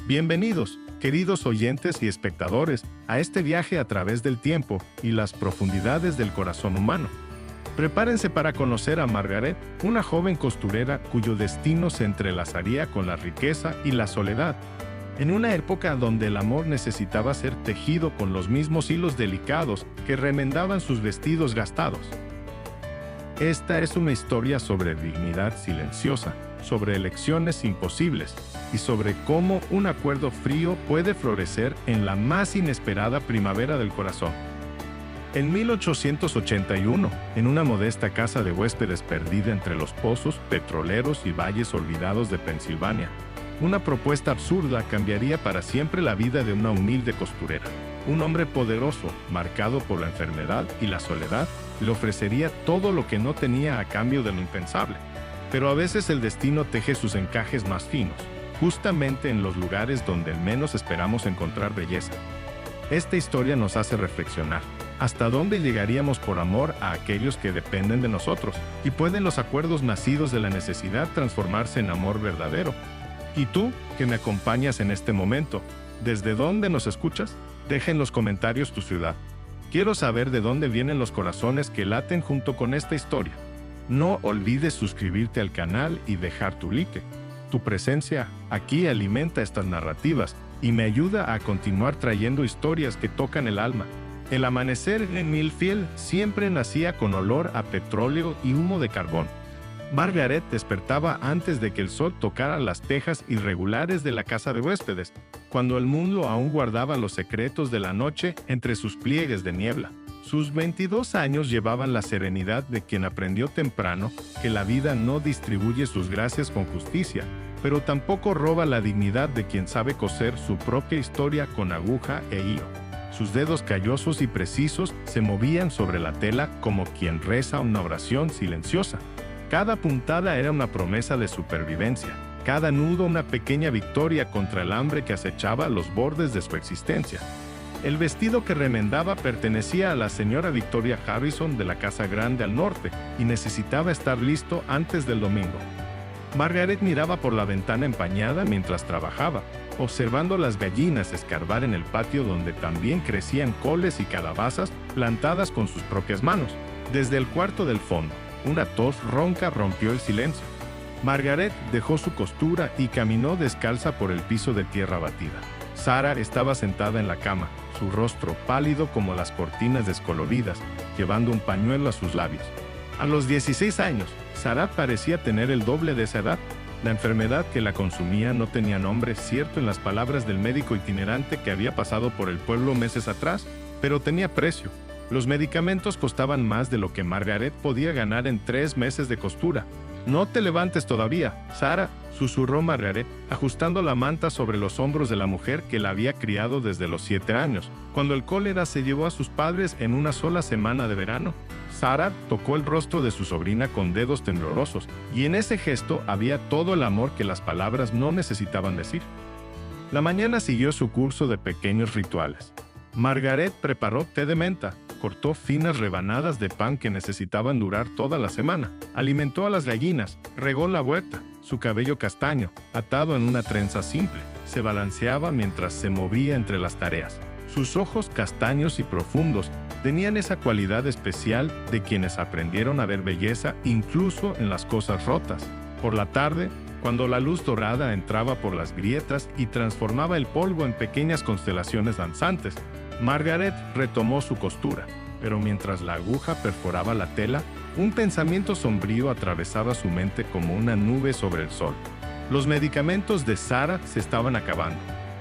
Bienvenidos, queridos oyentes y espectadores, a este viaje a través del tiempo y las profundidades del corazón humano. Prepárense para conocer a Margaret, una joven costurera cuyo destino se entrelazaría con la riqueza y la soledad, en una época donde el amor necesitaba ser tejido con los mismos hilos delicados que remendaban sus vestidos gastados. Esta es una historia sobre dignidad silenciosa, sobre elecciones imposibles y sobre cómo un acuerdo frío puede florecer en la más inesperada primavera del corazón. En 1881, en una modesta casa de huéspedes perdida entre los pozos petroleros y valles olvidados de Pensilvania, una propuesta absurda cambiaría para siempre la vida de una humilde costurera. Un hombre poderoso, marcado por la enfermedad y la soledad, le ofrecería todo lo que no tenía a cambio de lo impensable. Pero a veces el destino teje sus encajes más finos, justamente en los lugares donde menos esperamos encontrar belleza. Esta historia nos hace reflexionar. ¿Hasta dónde llegaríamos por amor a aquellos que dependen de nosotros? ¿Y pueden los acuerdos nacidos de la necesidad transformarse en amor verdadero? ¿Y tú, que me acompañas en este momento, desde dónde nos escuchas? Deja en los comentarios tu ciudad. Quiero saber de dónde vienen los corazones que laten junto con esta historia. No olvides suscribirte al canal y dejar tu like. Tu presencia aquí alimenta estas narrativas y me ayuda a continuar trayendo historias que tocan el alma. El amanecer en Millfield siempre nacía con olor a petróleo y humo de carbón. Margaret despertaba antes de que el sol tocara las tejas irregulares de la casa de huéspedes, cuando el mundo aún guardaba los secretos de la noche entre sus pliegues de niebla. Sus 22 años llevaban la serenidad de quien aprendió temprano que la vida no distribuye sus gracias con justicia, pero tampoco roba la dignidad de quien sabe coser su propia historia con aguja e hilo. Sus dedos callosos y precisos se movían sobre la tela como quien reza una oración silenciosa. Cada puntada era una promesa de supervivencia, cada nudo una pequeña victoria contra el hambre que acechaba los bordes de su existencia. El vestido que remendaba pertenecía a la señora Victoria Harrison de la Casa Grande al norte y necesitaba estar listo antes del domingo. Margaret miraba por la ventana empañada mientras trabajaba, observando las gallinas escarbar en el patio donde también crecían coles y calabazas plantadas con sus propias manos. Desde el cuarto del fondo, una tos ronca rompió el silencio. Margaret dejó su costura y caminó descalza por el piso de tierra batida. Sarah estaba sentada en la cama, su rostro pálido como las cortinas descoloridas, llevando un pañuelo a sus labios. A los 16 años, Sarah parecía tener el doble de esa edad. La enfermedad que la consumía no tenía nombre cierto en las palabras del médico itinerante que había pasado por el pueblo meses atrás, pero tenía precio. Los medicamentos costaban más de lo que Margaret podía ganar en 3 meses de costura. «No te levantes todavía, Sarah», susurró Margaret, ajustando la manta sobre los hombros de la mujer que la había criado desde los 7 años, cuando el cólera se llevó a sus padres en una sola semana de verano. Sarah tocó el rostro de su sobrina con dedos temblorosos, y en ese gesto había todo el amor que las palabras no necesitaban decir. La mañana siguió su curso de pequeños rituales. Margaret preparó té de menta, cortó finas rebanadas de pan que necesitaban durar toda la semana, alimentó a las gallinas, regó la huerta. Su cabello castaño, atado en una trenza simple, se balanceaba mientras se movía entre las tareas. Sus ojos castaños y profundos tenían esa cualidad especial de quienes aprendieron a ver belleza incluso en las cosas rotas. Por la tarde, cuando la luz dorada entraba por las grietas y transformaba el polvo en pequeñas constelaciones danzantes, Margaret retomó su costura, pero mientras la aguja perforaba la tela, un pensamiento sombrío atravesaba su mente como una nube sobre el sol. Los medicamentos de Sarah se estaban acabando.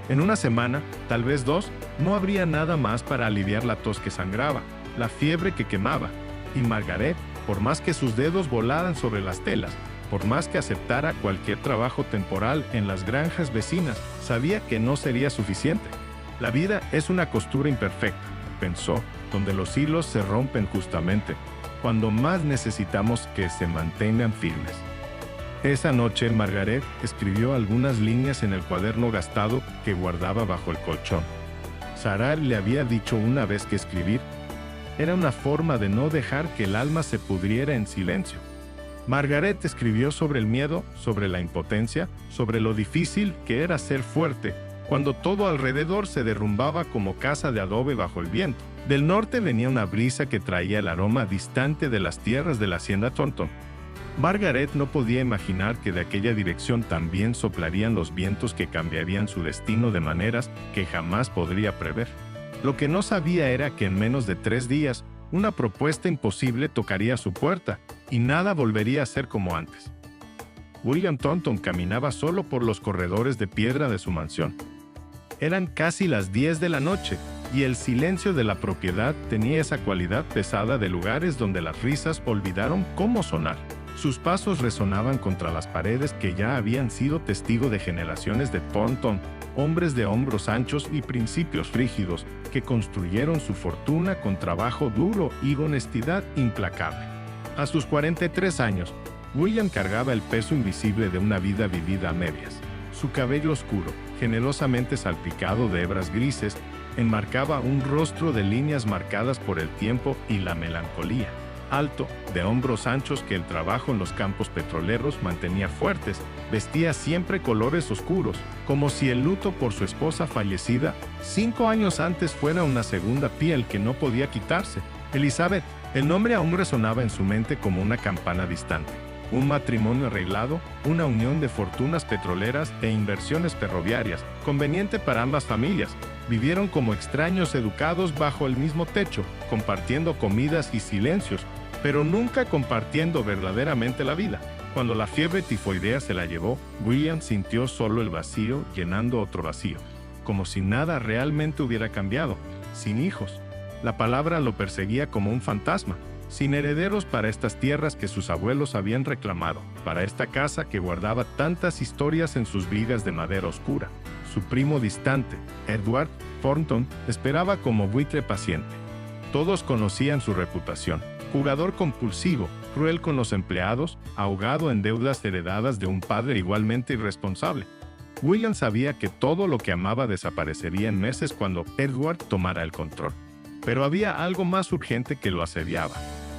En una semana, tal vez 2, no habría nada más para aliviar la tos que sangraba, la fiebre que quemaba. Y Margaret, por más que sus dedos volaran sobre las telas, por más que aceptara cualquier trabajo temporal en las granjas vecinas, sabía que no sería suficiente. La vida es una costura imperfecta, pensó, donde los hilos se rompen justamente, cuando más necesitamos que se mantengan firmes. Esa noche, Margaret escribió algunas líneas en el cuaderno gastado que guardaba bajo el colchón. Sarah le había dicho una vez que escribir era una forma de no dejar que el alma se pudriera en silencio. Margaret escribió sobre el miedo, sobre la impotencia, sobre lo difícil que era ser fuerte, cuando todo alrededor se derrumbaba como casa de adobe bajo el viento. Del norte venía una brisa que traía el aroma distante de las tierras de la hacienda Thornton. Margaret no podía imaginar que de aquella dirección también soplarían los vientos que cambiarían su destino de maneras que jamás podría prever. Lo que no sabía era que en menos de 3 días, una propuesta imposible tocaría su puerta y nada volvería a ser como antes. William Thornton caminaba solo por los corredores de piedra de su mansión. Eran casi las 10 de la noche y el silencio de la propiedad tenía esa cualidad pesada de lugares donde las risas olvidaron cómo sonar. Sus pasos resonaban contra las paredes que ya habían sido testigo de generaciones de Thornton, hombres de hombros anchos y principios rígidos que construyeron su fortuna con trabajo duro y honestidad implacable. A sus 43 años, William cargaba el peso invisible de una vida vivida a medias. Su cabello oscuro, generosamente salpicado de hebras grises, enmarcaba un rostro de líneas marcadas por el tiempo y la melancolía. Alto, de hombros anchos que el trabajo en los campos petroleros mantenía fuertes, vestía siempre colores oscuros, como si el luto por su esposa fallecida 5 años antes fuera una segunda piel que no podía quitarse. Elizabeth, el nombre aún resonaba en su mente como una campana distante. Un matrimonio arreglado, una unión de fortunas petroleras e inversiones ferroviarias, conveniente para ambas familias. Vivieron como extraños educados bajo el mismo techo, compartiendo comidas y silencios, pero nunca compartiendo verdaderamente la vida. Cuando la fiebre tifoidea se la llevó, William sintió solo el vacío llenando otro vacío, como si nada realmente hubiera cambiado. Sin hijos, la palabra lo perseguía como un fantasma. Sin herederos para estas tierras que sus abuelos habían reclamado, para esta casa que guardaba tantas historias en sus vigas de madera oscura. Su primo distante, Edward Thornton, esperaba como buitre paciente. Todos conocían su reputación: jugador compulsivo, cruel con los empleados, ahogado en deudas heredadas de un padre igualmente irresponsable. William sabía que todo lo que amaba desaparecería en meses cuando Edward tomara el control. Pero había algo más urgente que lo asediaba.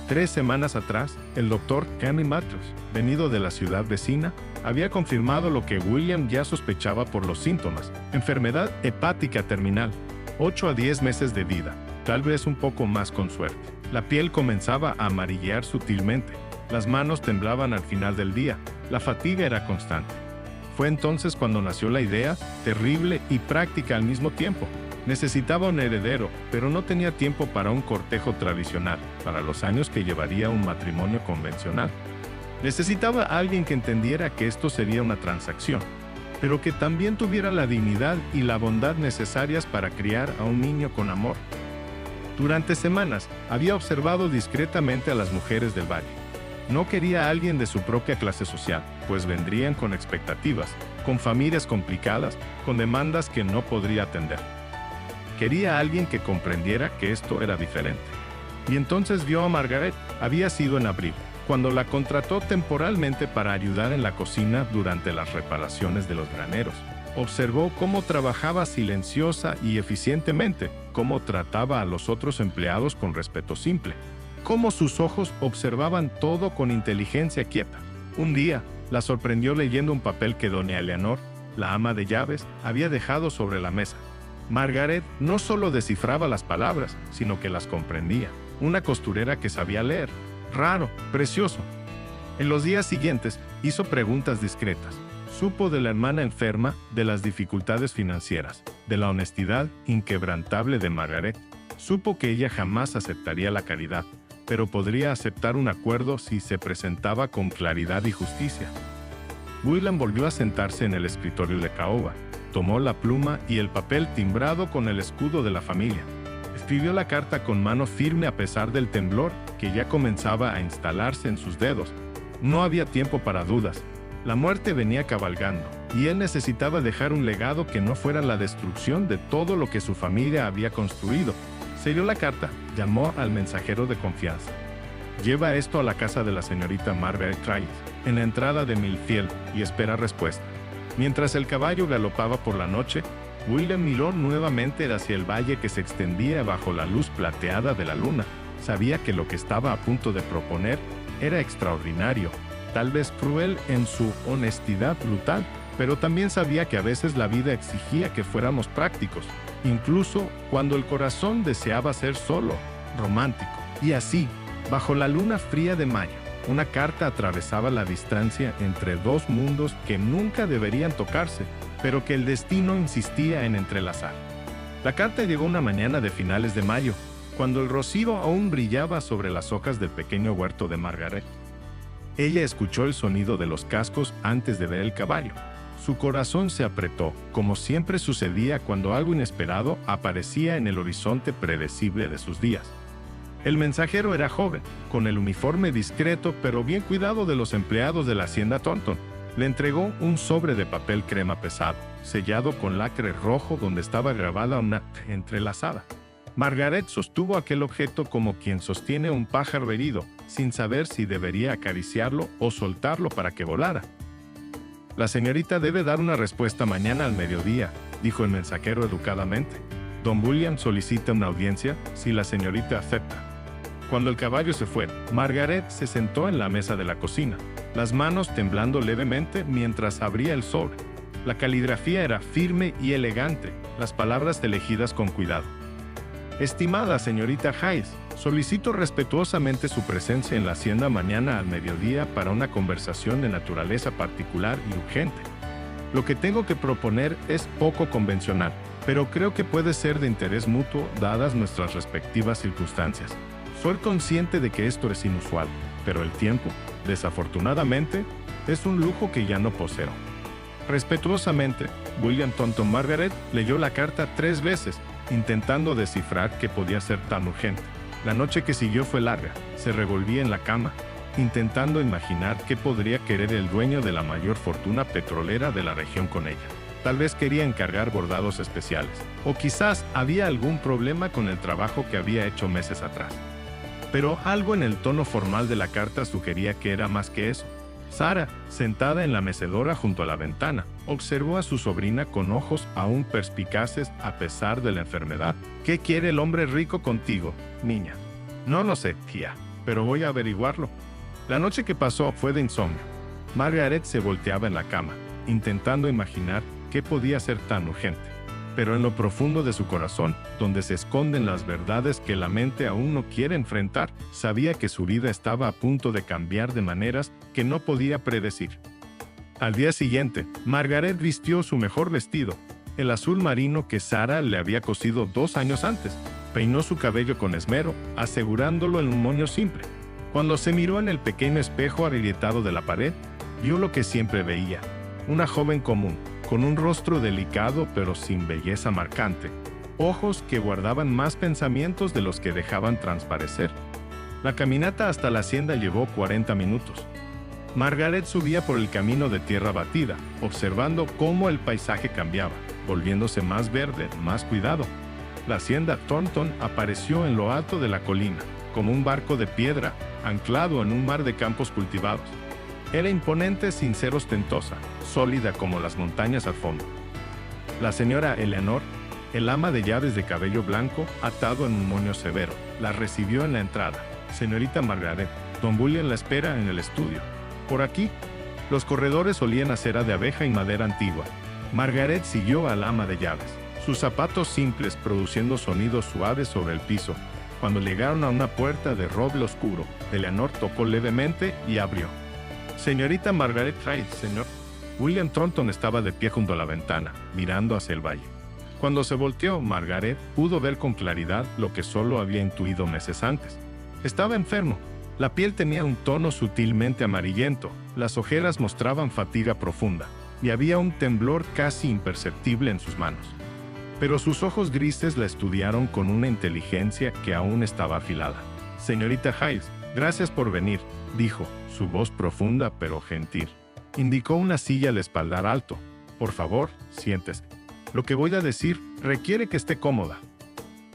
3 semanas atrás, el doctor Henry Matthews, venido de la ciudad vecina, había confirmado lo que William ya sospechaba por los síntomas: enfermedad hepática terminal, 8 a 10 meses de vida, tal vez un poco más con suerte. La piel comenzaba a amarillear sutilmente, las manos temblaban al final del día, la fatiga era constante. Fue entonces cuando nació la idea, terrible y práctica al mismo tiempo. Necesitaba un heredero, pero no tenía tiempo para un cortejo tradicional, para los años que llevaría un matrimonio convencional. Necesitaba a alguien que entendiera que esto sería una transacción, pero que también tuviera la dignidad y la bondad necesarias para criar a un niño con amor. Durante semanas, había observado discretamente a las mujeres del valle. No quería a alguien de su propia clase social, pues vendrían con expectativas, con familias complicadas, con demandas que no podría atender. Quería a alguien que comprendiera que esto era diferente. Y entonces vio a Margaret. Había sido en abril, cuando la contrató temporalmente para ayudar en la cocina durante las reparaciones de los graneros. Observó cómo trabajaba silenciosa y eficientemente, cómo trataba a los otros empleados con respeto simple, cómo sus ojos observaban todo con inteligencia quieta. Un día, la sorprendió leyendo un papel que doña Eleanor, la ama de llaves, había dejado sobre la mesa. Margaret no solo descifraba las palabras, sino que las comprendía. Una costurera que sabía leer. Raro, precioso. En los días siguientes, hizo preguntas discretas. Supo de la hermana enferma, de las dificultades financieras, de la honestidad inquebrantable de Margaret. Supo que ella jamás aceptaría la caridad, pero podría aceptar un acuerdo si se presentaba con claridad y justicia. William volvió a sentarse en el escritorio de caoba. Tomó la pluma y el papel timbrado con el escudo de la familia. Escribió la carta con mano firme a pesar del temblor que ya comenzaba a instalarse en sus dedos. No había tiempo para dudas. La muerte venía cabalgando, y él necesitaba dejar un legado que no fuera la destrucción de todo lo que su familia había construido. Selló la carta, llamó al mensajero de confianza. Lleva esto a la casa de la señorita Margaret Tryes, en la entrada de Millfield, y espera respuesta. Mientras el caballo galopaba por la noche, William miró nuevamente hacia el valle que se extendía bajo la luz plateada de la luna. Sabía que lo que estaba a punto de proponer era extraordinario, tal vez cruel en su honestidad brutal, pero también sabía que a veces la vida exigía que fuéramos prácticos, incluso cuando el corazón deseaba ser solo, romántico. Y así, bajo la luna fría de mayo, una carta atravesaba la distancia entre dos mundos que nunca deberían tocarse, pero que el destino insistía en entrelazar. La carta llegó una mañana de finales de mayo, cuando el rocío aún brillaba sobre las hojas del pequeño huerto de Margaret. Ella escuchó el sonido de los cascos antes de ver el caballo. Su corazón se apretó, como siempre sucedía cuando algo inesperado aparecía en el horizonte predecible de sus días. El mensajero era joven, con el uniforme discreto pero bien cuidado de los empleados de la hacienda Thornton. Le entregó un sobre de papel crema pesado, sellado con lacre rojo donde estaba grabada una entrelazada. Margaret sostuvo aquel objeto como quien sostiene un pájaro herido, sin saber si debería acariciarlo o soltarlo para que volara. «La señorita debe dar una respuesta mañana al mediodía», dijo el mensajero educadamente. «Don William solicita una audiencia si la señorita acepta». Cuando el caballo se fue, Margaret se sentó en la mesa de la cocina, las manos temblando levemente mientras abría el sobre. La caligrafía era firme y elegante, las palabras elegidas con cuidado. «Estimada señorita Hayes, solicito respetuosamente su presencia en la hacienda mañana al mediodía para una conversación de naturaleza particular y urgente. Lo que tengo que proponer es poco convencional, pero creo que puede ser de interés mutuo dadas nuestras respectivas circunstancias. Soy consciente de que esto es inusual, pero el tiempo, desafortunadamente, es un lujo que ya no poseo». Respetuosamente, William Thornton. Margaret leyó la carta 3 veces, intentando descifrar qué podía ser tan urgente. La noche que siguió fue larga. Se revolvía en la cama, intentando imaginar qué podría querer el dueño de la mayor fortuna petrolera de la región con ella. Tal vez quería encargar bordados especiales, o quizás había algún problema con el trabajo que había hecho meses atrás. Pero algo en el tono formal de la carta sugería que era más que eso. Sara, sentada en la mecedora junto a la ventana, observó a su sobrina con ojos aún perspicaces a pesar de la enfermedad. «¿Qué quiere el hombre rico contigo, niña?» «No lo sé, tía, pero voy a averiguarlo». La noche que pasó fue de insomnio. Margaret se volteaba en la cama, intentando imaginar qué podía ser tan urgente. Pero en lo profundo de su corazón, donde se esconden las verdades que la mente aún no quiere enfrentar, sabía que su vida estaba a punto de cambiar de maneras que no podía predecir. Al día siguiente, Margaret vistió su mejor vestido, el azul marino que Sara le había cosido 2 años antes. Peinó su cabello con esmero, asegurándolo en un moño simple. Cuando se miró en el pequeño espejo agrietado de la pared, vio lo que siempre veía: una joven común, con un rostro delicado pero sin belleza marcante, ojos que guardaban más pensamientos de los que dejaban transparecer. La caminata hasta la hacienda llevó 40 minutos. Margaret subía por el camino de tierra batida, observando cómo el paisaje cambiaba, volviéndose más verde, más cuidado. La hacienda Thornton apareció en lo alto de la colina, como un barco de piedra, anclado en un mar de campos cultivados. Era imponente sin ser ostentosa, sólida como las montañas al fondo. La señora Eleanor, el ama de llaves de cabello blanco, atado en un moño severo, la recibió en la entrada. «Señorita Margaret, don William la espera en el estudio». «¿Por aquí?» Los corredores olían a cera de abeja y madera antigua. Margaret siguió al ama de llaves, sus zapatos simples produciendo sonidos suaves sobre el piso. Cuando llegaron a una puerta de roble oscuro, Eleanor tocó levemente y abrió. «Señorita Margaret Hayes, señor». William Thornton estaba de pie junto a la ventana, mirando hacia el valle. Cuando se volteó, Margaret pudo ver con claridad lo que solo había intuido meses antes. Estaba enfermo. La piel tenía un tono sutilmente amarillento, las ojeras mostraban fatiga profunda, y había un temblor casi imperceptible en sus manos. Pero sus ojos grises la estudiaron con una inteligencia que aún estaba afilada. «Señorita Hayes, gracias por venir», dijo, su voz profunda pero gentil. Indicó una silla al espaldar alto. «Por favor, siéntese. Lo que voy a decir requiere que esté cómoda».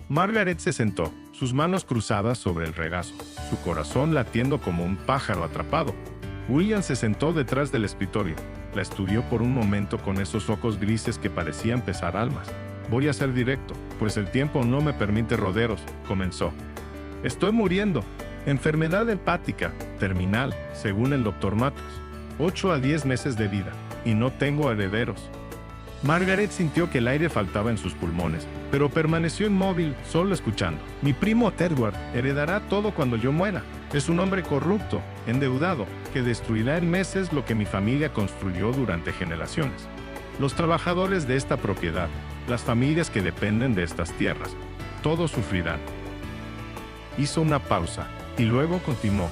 Margaret se sentó, sus manos cruzadas sobre el regazo, su corazón latiendo como un pájaro atrapado. William se sentó detrás del escritorio. La estudió por un momento con esos ojos grises que parecían pesar almas. «Voy a ser directo, pues el tiempo no me permite rodeos», comenzó. «Estoy muriendo. Enfermedad hepática, terminal, según el Dr. Matthews. 8 a 10 meses de vida. y no tengo herederos. Margaret sintió que el aire faltaba en sus pulmones, pero permaneció inmóvil, solo escuchando. Mi primo Edward heredará todo cuando yo muera. Es un hombre corrupto, endeudado, que destruirá en meses lo que mi familia construyó durante generaciones. Los trabajadores de esta propiedad, las familias que dependen de estas tierras, todos sufrirán. Hizo una pausa y luego continuó.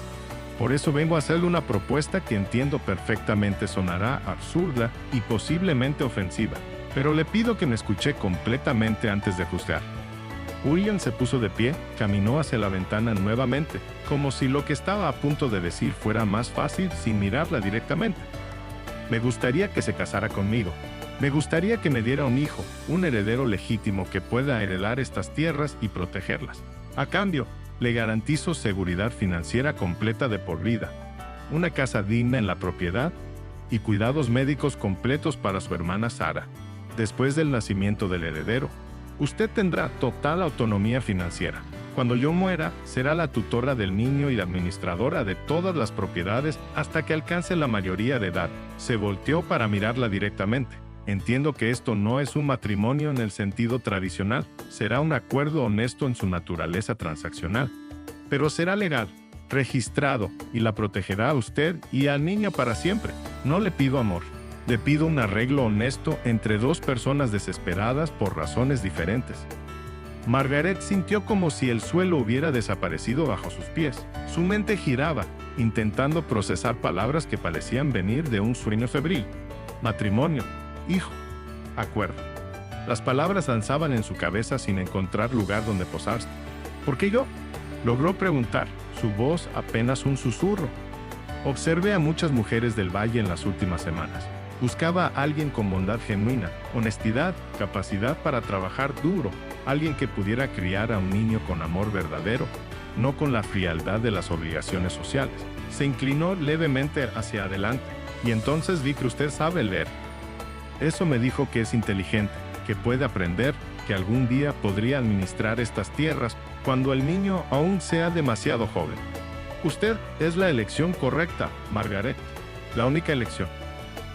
Por eso vengo a hacerle una propuesta que entiendo perfectamente sonará absurda y posiblemente ofensiva, pero le pido que me escuche completamente antes de juzgar. William se puso de pie, caminó hacia la ventana nuevamente, como si lo que estaba a punto de decir fuera más fácil sin mirarla directamente. Me gustaría que se casara conmigo. Me gustaría que me diera un hijo, un heredero legítimo que pueda heredar estas tierras y protegerlas. A cambio, le garantizo seguridad financiera completa de por vida, una casa digna en la propiedad y cuidados médicos completos para su hermana Sara. Después del nacimiento del heredero, usted tendrá total autonomía financiera. Cuando yo muera, será la tutora del niño y la administradora de todas las propiedades hasta que alcance la mayoría de edad. Se volteó para mirarla directamente. Entiendo que esto no es un matrimonio en el sentido tradicional, será un acuerdo honesto en su naturaleza transaccional, pero será legal, registrado y la protegerá a usted y al niño para siempre. No le pido amor, le pido un arreglo honesto entre dos personas desesperadas por razones diferentes. Margaret sintió como si el suelo hubiera desaparecido bajo sus pies. Su mente giraba, intentando procesar palabras que parecían venir de un sueño febril. Matrimonio. Hijo, acuerdo. Las palabras danzaban en su cabeza sin encontrar lugar donde posarse. ¿Por qué yo? Logró preguntar, su voz apenas un susurro. Observé a muchas mujeres del valle en las últimas semanas. Buscaba a alguien con bondad genuina, honestidad, capacidad para trabajar duro, alguien que pudiera criar a un niño con amor verdadero, no con la frialdad de las obligaciones sociales. Se inclinó levemente hacia adelante, y entonces vi que usted sabe leer. Eso me dijo que es inteligente, que puede aprender, que algún día podría administrar estas tierras cuando el niño aún sea demasiado joven. Usted es la elección correcta, Margaret, la única elección.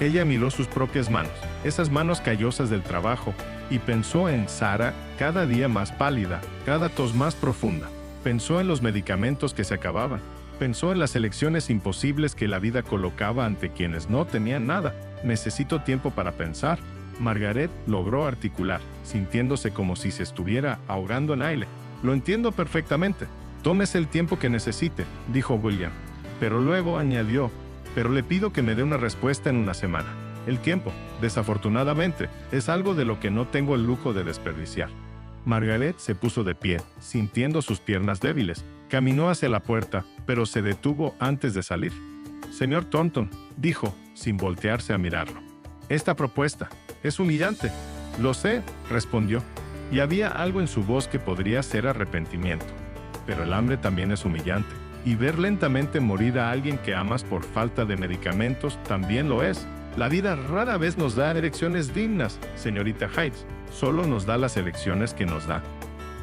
Ella miró sus propias manos, esas manos callosas del trabajo, y pensó en Sara, cada día más pálida, cada tos más profunda. Pensó en los medicamentos que se acababan. Pensó en las elecciones imposibles que la vida colocaba ante quienes no tenían nada. Necesito tiempo para pensar. Margaret logró articular, sintiéndose como si se estuviera ahogando en aire. Lo entiendo perfectamente. Tómese el tiempo que necesite, dijo William. Pero luego añadió, pero le pido que me dé una respuesta en una semana. El tiempo, desafortunadamente, es algo de lo que no tengo el lujo de desperdiciar. Margaret se puso de pie, sintiendo sus piernas débiles. Caminó hacia la puerta, pero se detuvo antes de salir. Señor Thornton, dijo, sin voltearse a mirarlo. Esta propuesta es humillante. Lo sé, respondió, y había algo en su voz que podría ser arrepentimiento. Pero el hambre también es humillante, y ver lentamente morir a alguien que amas por falta de medicamentos también lo es. La vida rara vez nos da elecciones dignas, señorita Hyde. Solo nos da las elecciones que nos da.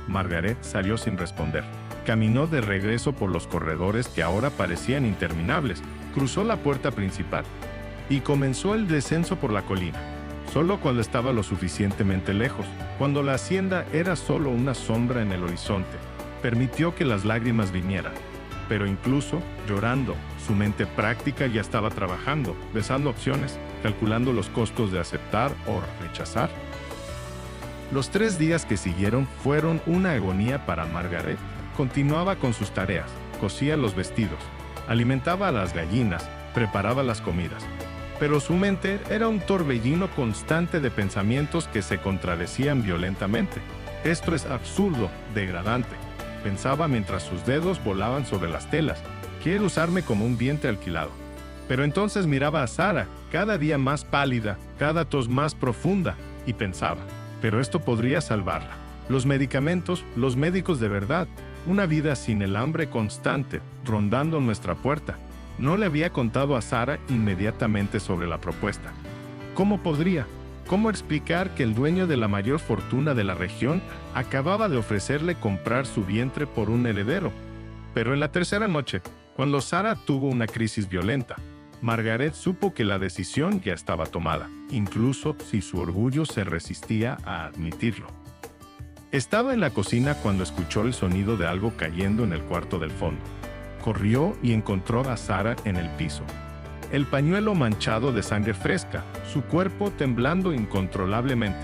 Margaret salió sin responder. Caminó de regreso por los corredores que ahora parecían interminables. Cruzó la puerta principal y comenzó el descenso por la colina. Solo cuando estaba lo suficientemente lejos, cuando la hacienda era solo una sombra en el horizonte, permitió que las lágrimas vinieran. Pero incluso, llorando, su mente práctica ya estaba trabajando, besando opciones, calculando los costos de aceptar o rechazar. Los 3 días que siguieron fueron una agonía para Margaret. Continuaba con sus tareas, cosía los vestidos, alimentaba a las gallinas, preparaba las comidas. Pero su mente era un torbellino constante de pensamientos que se contradecían violentamente. Esto es absurdo, degradante, pensaba mientras sus dedos volaban sobre las telas. Quiero usarme como un vientre alquilado. Pero entonces miraba a Sara, cada día más pálida, cada tos más profunda, y pensaba, pero esto podría salvarla. Los medicamentos, los médicos de verdad, una vida sin el hambre constante, rondando nuestra puerta. No le había contado a Sara inmediatamente sobre la propuesta. ¿Cómo podría? ¿Cómo explicar que el dueño de la mayor fortuna de la región acababa de ofrecerle comprar su vientre por un heredero? Pero en la tercera noche, cuando Sara tuvo una crisis violenta, Margaret supo que la decisión ya estaba tomada, incluso si su orgullo se resistía a admitirlo. Estaba en la cocina cuando escuchó el sonido de algo cayendo en el cuarto del fondo. Corrió y encontró a Sarah en el piso. El pañuelo manchado de sangre fresca, su cuerpo temblando incontrolablemente.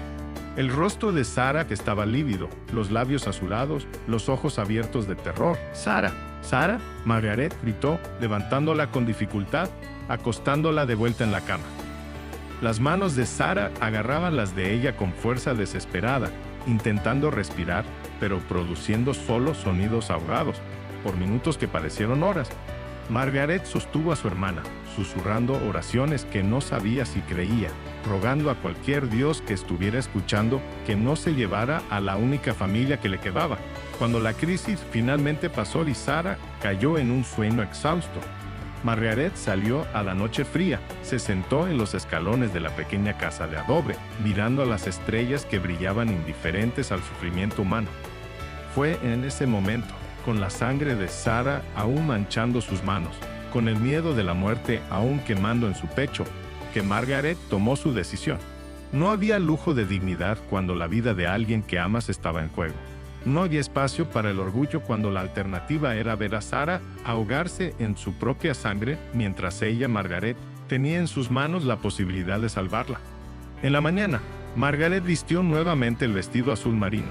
El rostro de Sarah que estaba lívido, los labios azulados, los ojos abiertos de terror. «¡Sarah! ¡Sarah!», Margaret gritó, levantándola con dificultad, acostándola de vuelta en la cama. Las manos de Sarah agarraban las de ella con fuerza desesperada, intentando respirar, pero produciendo solo sonidos ahogados, por minutos que parecieron horas. Margaret sostuvo a su hermana, susurrando oraciones que no sabía si creía, rogando a cualquier Dios que estuviera escuchando que no se llevara a la única familia que le quedaba. Cuando la crisis finalmente pasó y Sarah cayó en un sueño exhausto, Margaret salió a la noche fría, se sentó en los escalones de la pequeña casa de adobe, mirando a las estrellas que brillaban indiferentes al sufrimiento humano. Fue en ese momento, con la sangre de Sarah aún manchando sus manos, con el miedo de la muerte aún quemando en su pecho, que Margaret tomó su decisión. No había lujo de dignidad cuando la vida de alguien que amas estaba en juego. No había espacio para el orgullo cuando la alternativa era ver a Sarah ahogarse en su propia sangre mientras ella, Margaret, tenía en sus manos la posibilidad de salvarla. En la mañana, Margaret vistió nuevamente el vestido azul marino.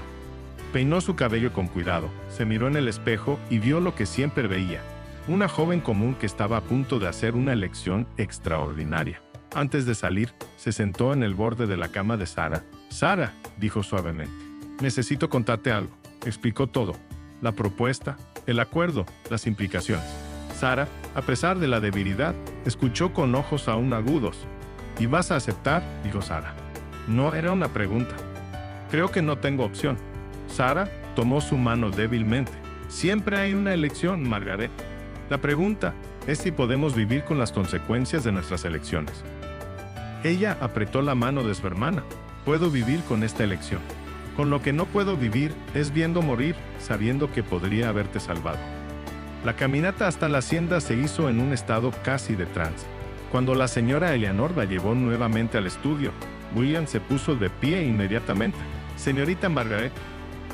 Peinó su cabello con cuidado, se miró en el espejo y vio lo que siempre veía, una joven común que estaba a punto de hacer una elección extraordinaria. Antes de salir, se sentó en el borde de la cama de Sarah. «Sarah», dijo suavemente, «necesito contarte algo». Explicó todo, la propuesta, el acuerdo, las implicaciones. Sarah, a pesar de la debilidad, escuchó con ojos aún agudos. «¿Y vas a aceptar?», dijo Sarah. No era una pregunta. «Creo que no tengo opción». Sarah tomó su mano débilmente. «Siempre hay una elección, Margaret. La pregunta es si podemos vivir con las consecuencias de nuestras elecciones». Ella apretó la mano de su hermana. «Puedo vivir con esta elección. Con lo que no puedo vivir es viendo morir, sabiendo que podría haberte salvado». La caminata hasta la hacienda se hizo en un estado casi de trance. Cuando la señora Eleanor la llevó nuevamente al estudio, William se puso de pie inmediatamente. «Señorita Margaret,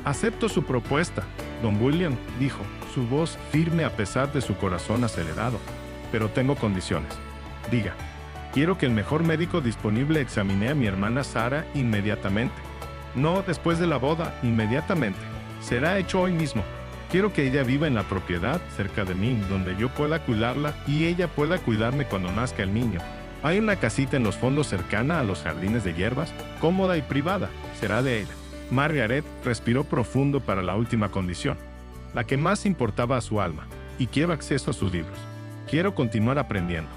acepto su propuesta», don William dijo, su voz firme a pesar de su corazón acelerado. «Pero tengo condiciones». «Diga». «Quiero que el mejor médico disponible examine a mi hermana Sarah inmediatamente. No después de la boda, inmediatamente. Será hecho hoy mismo. Quiero que ella viva en la propiedad cerca de mí, donde yo pueda cuidarla y ella pueda cuidarme cuando nazca el niño. Hay una casita en los fondos cercana a los jardines de hierbas, cómoda y privada. Será de ella». Margaret respiró profundo para la última condición, la que más importaba a su alma, «y quiero acceso a sus libros. Quiero continuar aprendiendo.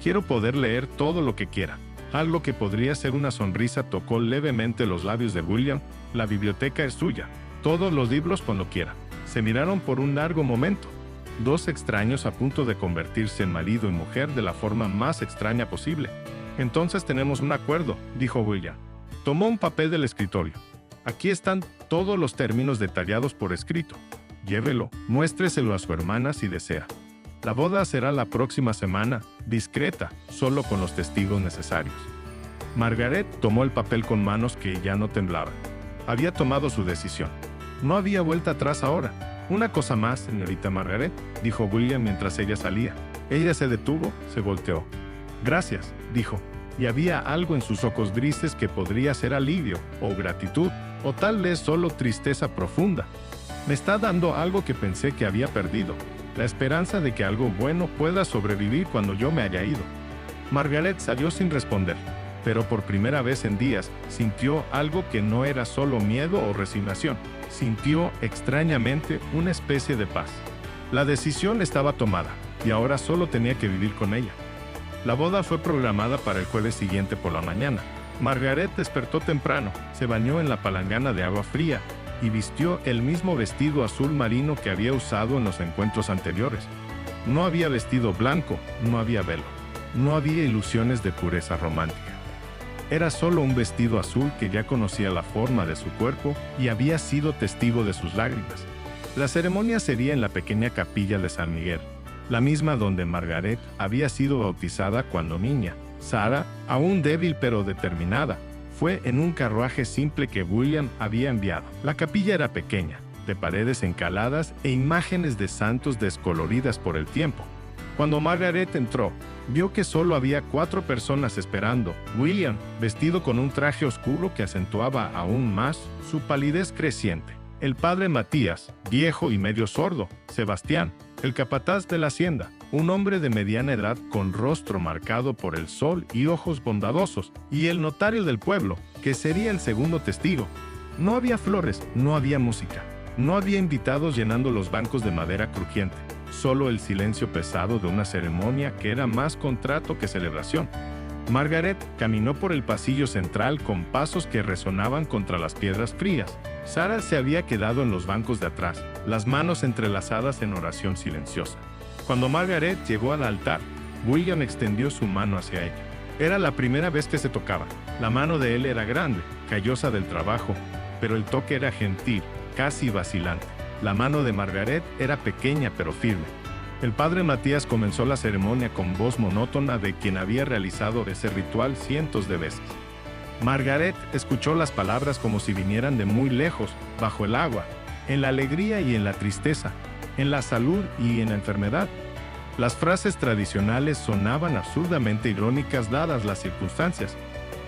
Quiero poder leer todo lo que quiera». Algo que podría ser una sonrisa tocó levemente los labios de William. «La biblioteca es suya. Todos los libros cuando quiera». Se miraron por un largo momento. Dos extraños a punto de convertirse en marido y mujer de la forma más extraña posible. «Entonces tenemos un acuerdo», dijo William. Tomó un papel del escritorio. «Aquí están todos los términos detallados por escrito. Llévelo, muéstreselo a su hermana si desea. La boda será la próxima semana, discreta, solo con los testigos necesarios». Margaret tomó el papel con manos que ya no temblaban. Había tomado su decisión. No había vuelta atrás ahora. «Una cosa más, señorita Margaret», dijo William mientras ella salía. Ella se detuvo, se volteó. «Gracias», dijo, y había algo en sus ojos grises que podría ser alivio, o gratitud, o tal vez solo tristeza profunda. «Me está dando algo que pensé que había perdido. La esperanza de que algo bueno pueda sobrevivir cuando yo me haya ido». Margaret salió sin responder, pero por primera vez en días sintió algo que no era solo miedo o resignación. Sintió extrañamente una especie de paz. La decisión estaba tomada, y ahora solo tenía que vivir con ella. La boda fue programada para el jueves siguiente por la mañana. Margaret despertó temprano, se bañó en la palangana de agua fría, y vistió el mismo vestido azul marino que había usado en los encuentros anteriores. No había vestido blanco, no había velo, no había ilusiones de pureza romántica. Era solo un vestido azul que ya conocía la forma de su cuerpo y había sido testigo de sus lágrimas. La ceremonia sería en la pequeña capilla de San Miguel. la misma donde Margaret había sido bautizada cuando niña. Sarah, aún débil pero determinada, fue en un carruaje simple que William había enviado. La capilla era pequeña, de paredes encaladas e imágenes de santos descoloridas por el tiempo. Cuando Margaret entró, vio que solo había 4 personas esperando. William, vestido con un traje oscuro que acentuaba aún más su palidez creciente. El padre Matías, viejo y medio sordo. Sebastián, el capataz de la hacienda, un hombre de mediana edad con rostro marcado por el sol y ojos bondadosos. Y el notario del pueblo, que sería el segundo testigo. No había flores, no había música. No había invitados llenando los bancos de madera crujiente. Solo el silencio pesado de una ceremonia que era más contrato que celebración. Margaret caminó por el pasillo central con pasos que resonaban contra las piedras frías. Sarah se había quedado en los bancos de atrás, las manos entrelazadas en oración silenciosa. Cuando Margaret llegó al altar, William extendió su mano hacia ella. Era la primera vez que se tocaban. La mano de él era grande, callosa del trabajo, pero el toque era gentil, casi vacilante. La mano de Margaret era pequeña pero firme. El padre Matías comenzó la ceremonia con voz monótona de quien había realizado ese ritual cientos de veces. Margaret escuchó las palabras como si vinieran de muy lejos, bajo el agua, en la alegría y en la tristeza, en la salud y en la enfermedad. Las frases tradicionales sonaban absurdamente irónicas dadas las circunstancias.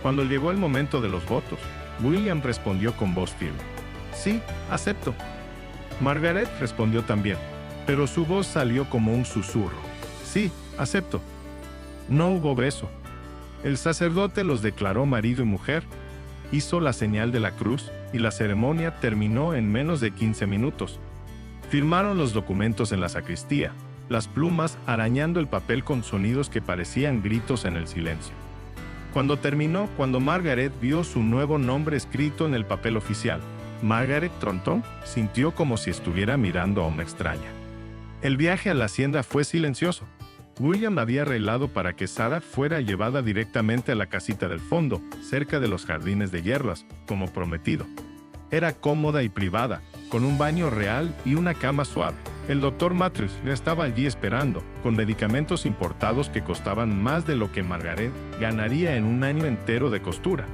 Cuando llegó el momento de los votos, William respondió con voz firme. Sí, acepto. Margaret respondió también, pero su voz salió como un susurro. Sí, acepto. No hubo beso. El sacerdote los declaró marido y mujer, hizo la señal de la cruz y la ceremonia terminó en menos de 15 minutos. Firmaron los documentos en la sacristía, las plumas arañando el papel con sonidos que parecían gritos en el silencio. Cuando terminó, cuando Margaret vio su nuevo nombre escrito en el papel oficial, Margaret Thornton sintió como si estuviera mirando a una extraña. El viaje a la hacienda fue silencioso. William había arreglado para que Sarah fuera llevada directamente a la casita del fondo, cerca de los jardines de hierbas, como prometido. Era cómoda y privada, con un baño real y una cama suave. El doctor Matthews ya estaba allí esperando, con medicamentos importados que costaban más de lo que Margaret ganaría en un año entero de costura.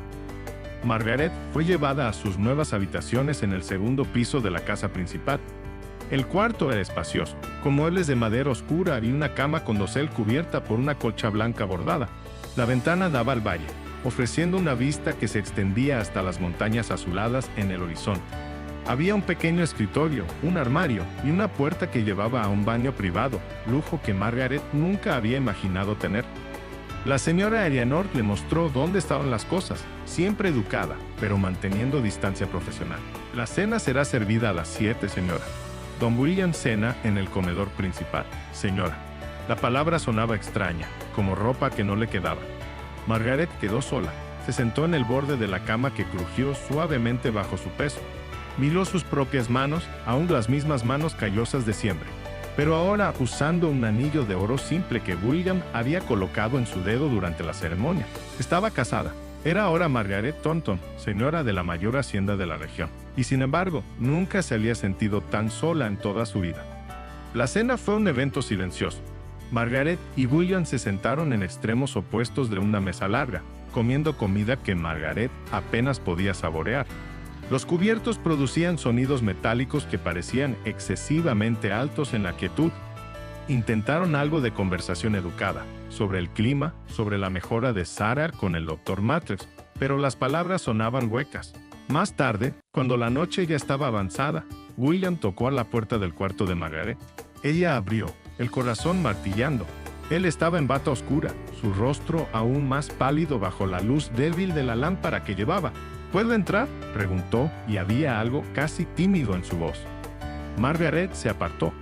Margaret fue llevada a sus nuevas habitaciones en el segundo piso de la casa principal. El cuarto era espacioso, con muebles de madera oscura y una cama con dosel cubierta por una colcha blanca bordada. La ventana daba al valle, ofreciendo una vista que se extendía hasta las montañas azuladas en el horizonte. Había un pequeño escritorio, un armario y una puerta que llevaba a un baño privado, lujo que Margaret nunca había imaginado tener. La señora Eleanor le mostró dónde estaban las cosas, siempre educada, pero manteniendo distancia profesional. La cena será servida a las 7, señora. Don William cena en el comedor principal. Señora. La palabra sonaba extraña, como ropa que no le quedaba. Margaret quedó sola. Se sentó en el borde de la cama que crujió suavemente bajo su peso. Miró sus propias manos, aún las mismas manos callosas de siempre, pero ahora usando un anillo de oro simple que William había colocado en su dedo durante la ceremonia. Estaba casada. Era ahora Margaret Thornton, señora de la mayor hacienda de la región, y sin embargo, nunca se había sentido tan sola en toda su vida. La cena fue un evento silencioso. Margaret y William se sentaron en extremos opuestos de una mesa larga, comiendo comida que Margaret apenas podía saborear. Los cubiertos producían sonidos metálicos que parecían excesivamente altos en la quietud. Intentaron algo de conversación educada, sobre el clima, sobre la mejora de Sarah con el Dr. Matthews, pero las palabras sonaban huecas. Más tarde, cuando la noche ya estaba avanzada, William tocó a la puerta del cuarto de Margaret. Ella abrió, el corazón martillando. Él estaba en bata oscura, su rostro aún más pálido bajo la luz débil de la lámpara que llevaba. ¿Puedo entrar?, preguntó, y había algo casi tímido en su voz. Margaret se apartó.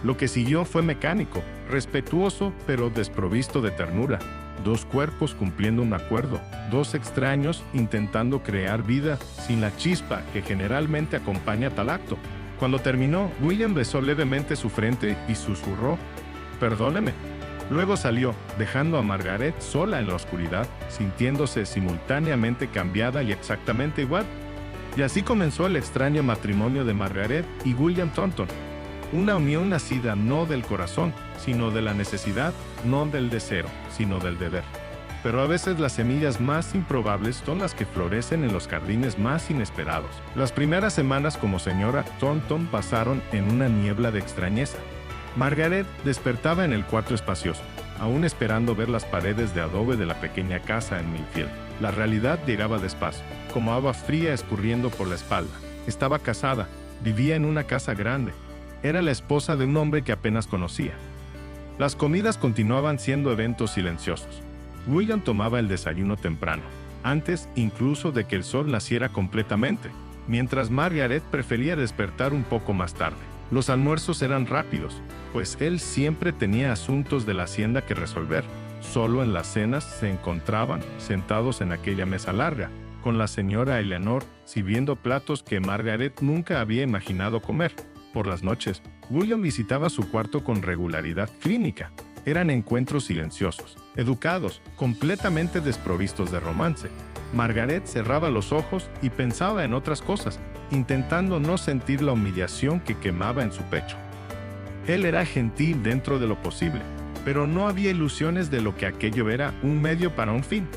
Lo que siguió fue mecánico, respetuoso, pero desprovisto de ternura. 2 cuerpos cumpliendo un acuerdo, 2 extraños intentando crear vida sin la chispa que generalmente acompaña tal acto. Cuando terminó, William besó levemente su frente y susurró, «Perdóneme». Luego salió, dejando a Margaret sola en la oscuridad, sintiéndose simultáneamente cambiada y exactamente igual. Y así comenzó el extraño matrimonio de Margaret y William Thornton. una unión nacida no del corazón, sino de la necesidad, no del deseo, sino del deber. Pero a veces las semillas más improbables son las que florecen en los jardines más inesperados. Las primeras semanas como señora Thornton pasaron en una niebla de extrañeza. Margaret despertaba en el cuarto espacioso, aún esperando ver las paredes de adobe de la pequeña casa en Millfield. La realidad llegaba despacio, como agua fría escurriendo por la espalda. Estaba casada, vivía en una casa grande. Era la esposa de un hombre que apenas conocía. Las comidas continuaban siendo eventos silenciosos. William tomaba el desayuno temprano, antes incluso de que el sol naciera completamente, mientras Margaret prefería despertar un poco más tarde. Los almuerzos eran rápidos, pues él siempre tenía asuntos de la hacienda que resolver. Solo en las cenas se encontraban sentados en aquella mesa larga, con la señora Eleanor sirviendo platos que Margaret nunca había imaginado comer. Por las noches, William visitaba su cuarto con regularidad clínica. Eran encuentros silenciosos, educados, completamente desprovistos de romance. Margaret cerraba los ojos y pensaba en otras cosas, intentando no sentir la humillación que quemaba en su pecho. Él era gentil dentro de lo posible, pero no había ilusiones de lo que aquello era un medio para un fin.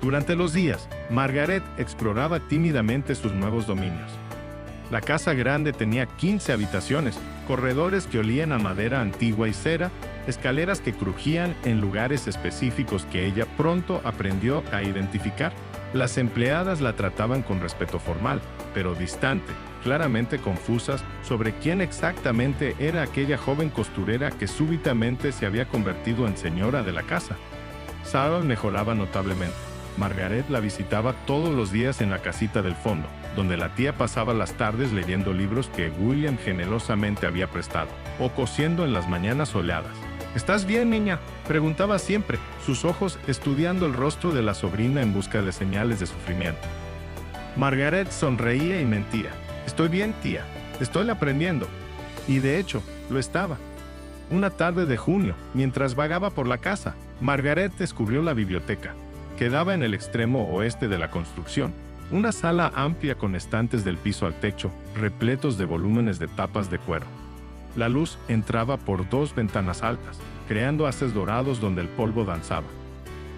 Durante los días, Margaret exploraba tímidamente sus nuevos dominios. La casa grande tenía 15 habitaciones, corredores que olían a madera antigua y cera, escaleras que crujían en lugares específicos que ella pronto aprendió a identificar. Las empleadas la trataban con respeto formal, pero distante, claramente confusas sobre quién exactamente era aquella joven costurera que súbitamente se había convertido en señora de la casa. Sarah mejoraba notablemente. Margaret la visitaba todos los días en la casita del fondo, donde la tía pasaba las tardes leyendo libros que William generosamente había prestado, o cosiendo en las mañanas soleadas. ¿Estás bien, niña?, preguntaba siempre, sus ojos estudiando el rostro de la sobrina en busca de señales de sufrimiento. Margaret sonreía y mentía. «Estoy bien, tía. Estoy aprendiendo». Y de hecho, lo estaba. Una tarde de junio, mientras vagaba por la casa, Margaret descubrió la biblioteca. Quedaba en el extremo oeste de la construcción, una sala amplia con estantes del piso al techo, repletos de volúmenes de tapas de cuero. La luz entraba por 2 ventanas altas, creando haces dorados donde el polvo danzaba.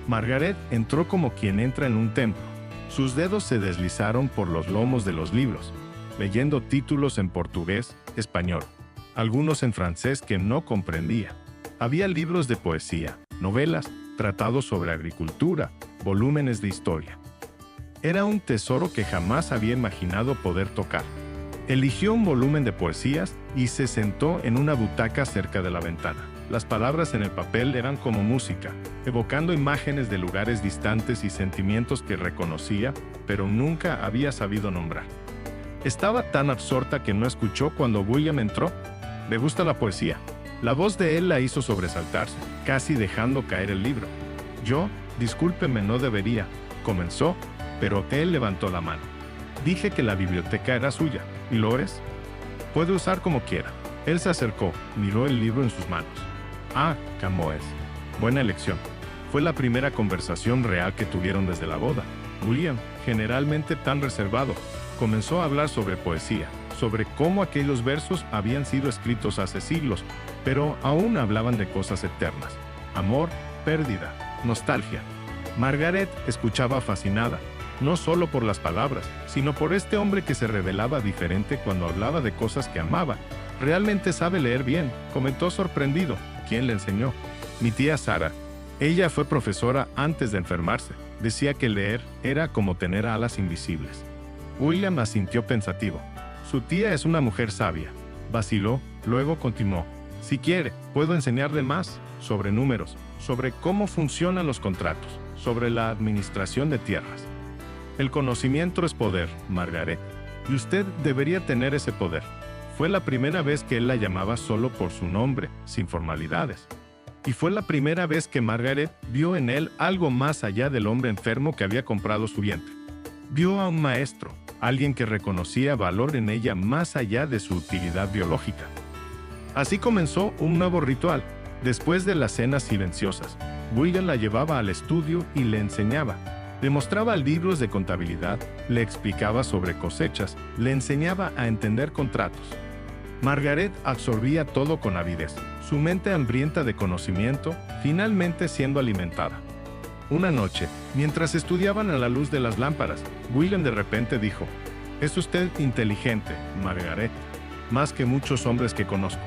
Margaret entró como quien entra en un templo. Sus dedos se deslizaron por los lomos de los libros, leyendo títulos en portugués, español, algunos en francés que no comprendía. Había libros de poesía, novelas, tratados sobre agricultura, volúmenes de historia. Era un tesoro que jamás había imaginado poder tocar. Eligió un volumen de poesías y se sentó en una butaca cerca de la ventana. Las palabras en el papel eran como música, evocando imágenes de lugares distantes y sentimientos que reconocía, pero nunca había sabido nombrar. Estaba tan absorta que no escuchó cuando William entró. «Me gusta la poesía». La voz de él la hizo sobresaltarse, casi dejando caer el libro. «Discúlpeme, no debería», comenzó, pero él levantó la mano. «Dije que la biblioteca era suya. ¿Y lo es? Puede usar como quiera». Él se acercó, miró el libro en sus manos. «Ah, Camões. Buena elección». Fue la primera conversación real que tuvieron desde la boda. William, generalmente tan reservado, comenzó a hablar sobre poesía, sobre cómo aquellos versos habían sido escritos hace siglos, pero aún hablaban de cosas eternas. Amor, pérdida, nostalgia. Margaret escuchaba fascinada, no solo por las palabras, sino por este hombre que se revelaba diferente cuando hablaba de cosas que amaba. «Realmente sabe leer bien», comentó sorprendido. «¿Quién le enseñó?» «Mi tía Sarah. Ella fue profesora antes de enfermarse. Decía que leer era como tener alas invisibles». William asintió pensativo. «Su tía es una mujer sabia». Vaciló, luego continuó. «Si quiere, puedo enseñarle más, sobre números, sobre cómo funcionan los contratos, sobre la administración de tierras». «El conocimiento es poder, Margaret, y usted debería tener ese poder». Fue la primera vez que él la llamaba solo por su nombre, sin formalidades. Y fue la primera vez que Margaret vio en él algo más allá del hombre enfermo que había comprado su vientre. Vio a un maestro, alguien que reconocía valor en ella más allá de su utilidad biológica. Así comenzó un nuevo ritual. Después de las cenas silenciosas, William la llevaba al estudio y le enseñaba. Le mostraba libros de contabilidad, le explicaba sobre cosechas, le enseñaba a entender contratos. Margaret absorbía todo con avidez, su mente hambrienta de conocimiento, finalmente siendo alimentada. Una noche, mientras estudiaban a la luz de las lámparas, William de repente dijo: «Es usted inteligente, Margaret, más que muchos hombres que conozco.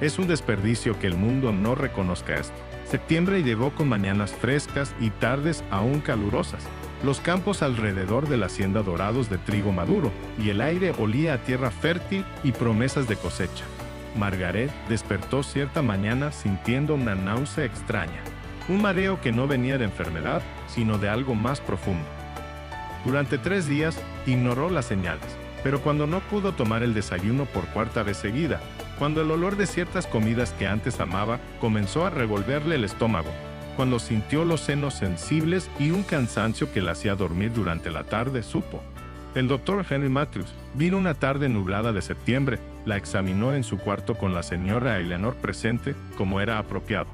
Es un desperdicio que el mundo no reconozca esto». Septiembre llegó con mañanas frescas y tardes aún calurosas. Los campos alrededor de la hacienda dorados de trigo maduro, y el aire olía a tierra fértil y promesas de cosecha. Margaret despertó cierta mañana sintiendo una náusea extraña, un mareo que no venía de enfermedad, sino de algo más profundo. Durante 3 días ignoró las señales, pero cuando no pudo tomar el desayuno por 4ª vez seguida, cuando el olor de ciertas comidas que antes amaba comenzó a revolverle el estómago, cuando sintió los senos sensibles y un cansancio que la hacía dormir durante la tarde, supo. El doctor Henry Matthews vino una tarde nublada de septiembre, la examinó en su cuarto con la señora Eleanor presente, como era apropiado.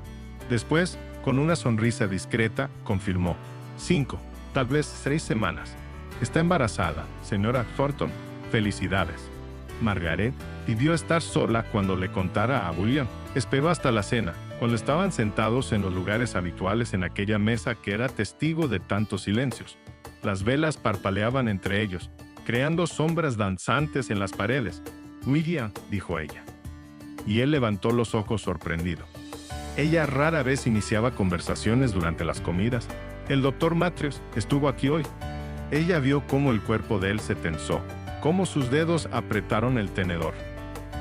Después, con una sonrisa discreta, confirmó: 5, tal vez 6 semanas. Está embarazada, señora Thornton. Felicidades. Margaret pidió estar sola cuando le contara a William. Esperó hasta la cena, cuando estaban sentados en los lugares habituales en aquella mesa que era testigo de tantos silencios. Las velas parpadeaban entre ellos, creando sombras danzantes en las paredes. «William», dijo ella. Y él levantó los ojos sorprendido. Ella rara vez iniciaba conversaciones durante las comidas. «El doctor Matthews estuvo aquí hoy». Ella vio cómo el cuerpo de él se tensó, cómo sus dedos apretaron el tenedor.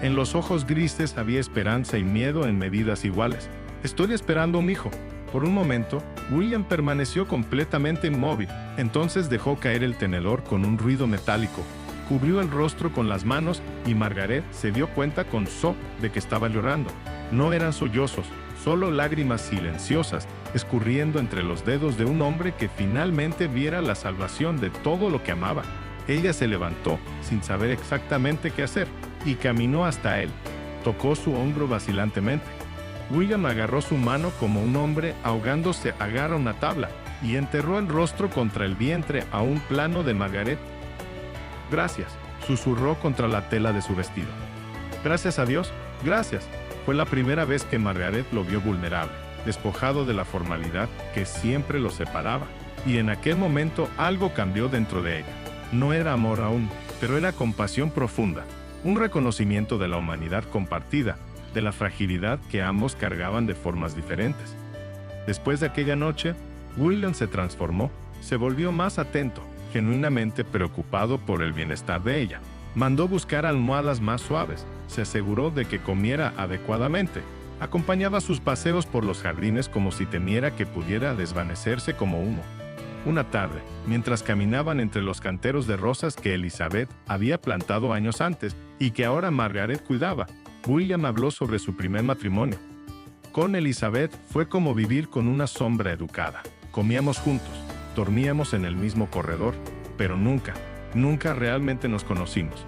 En los ojos grises había esperanza y miedo en medidas iguales. «Estoy esperando a un hijo». Por un momento, William permaneció completamente inmóvil. Entonces dejó caer el tenedor con un ruido metálico. Cubrió el rostro con las manos y Margaret se dio cuenta con shock de que estaba llorando. No eran sollozos, solo lágrimas silenciosas, escurriendo entre los dedos de un hombre que finalmente viera la salvación de todo lo que amaba. Ella se levantó, sin saber exactamente qué hacer, y caminó hasta él. Tocó su hombro vacilantemente. William agarró su mano como un hombre ahogándose agarra una tabla, y enterró el rostro contra el vientre a un plano de Margaret. «Gracias», susurró contra la tela de su vestido. «Gracias a Dios, gracias». Fue la primera vez que Margaret lo vio vulnerable, despojado de la formalidad que siempre lo separaba. Y en aquel momento algo cambió dentro de ella. No era amor aún, pero era compasión profunda, un reconocimiento de la humanidad compartida, de la fragilidad que ambos cargaban de formas diferentes. Después de aquella noche, William se transformó, se volvió más atento, genuinamente preocupado por el bienestar de ella. Mandó buscar almohadas más suaves, se aseguró de que comiera adecuadamente, acompañaba sus paseos por los jardines como si temiera que pudiera desvanecerse como humo. Una tarde, mientras caminaban entre los canteros de rosas que Elizabeth había plantado años antes y que ahora Margaret cuidaba, William habló sobre su primer matrimonio. Con Elizabeth fue como vivir con una sombra educada. Comíamos juntos, dormíamos en el mismo corredor, pero nunca realmente nos conocimos.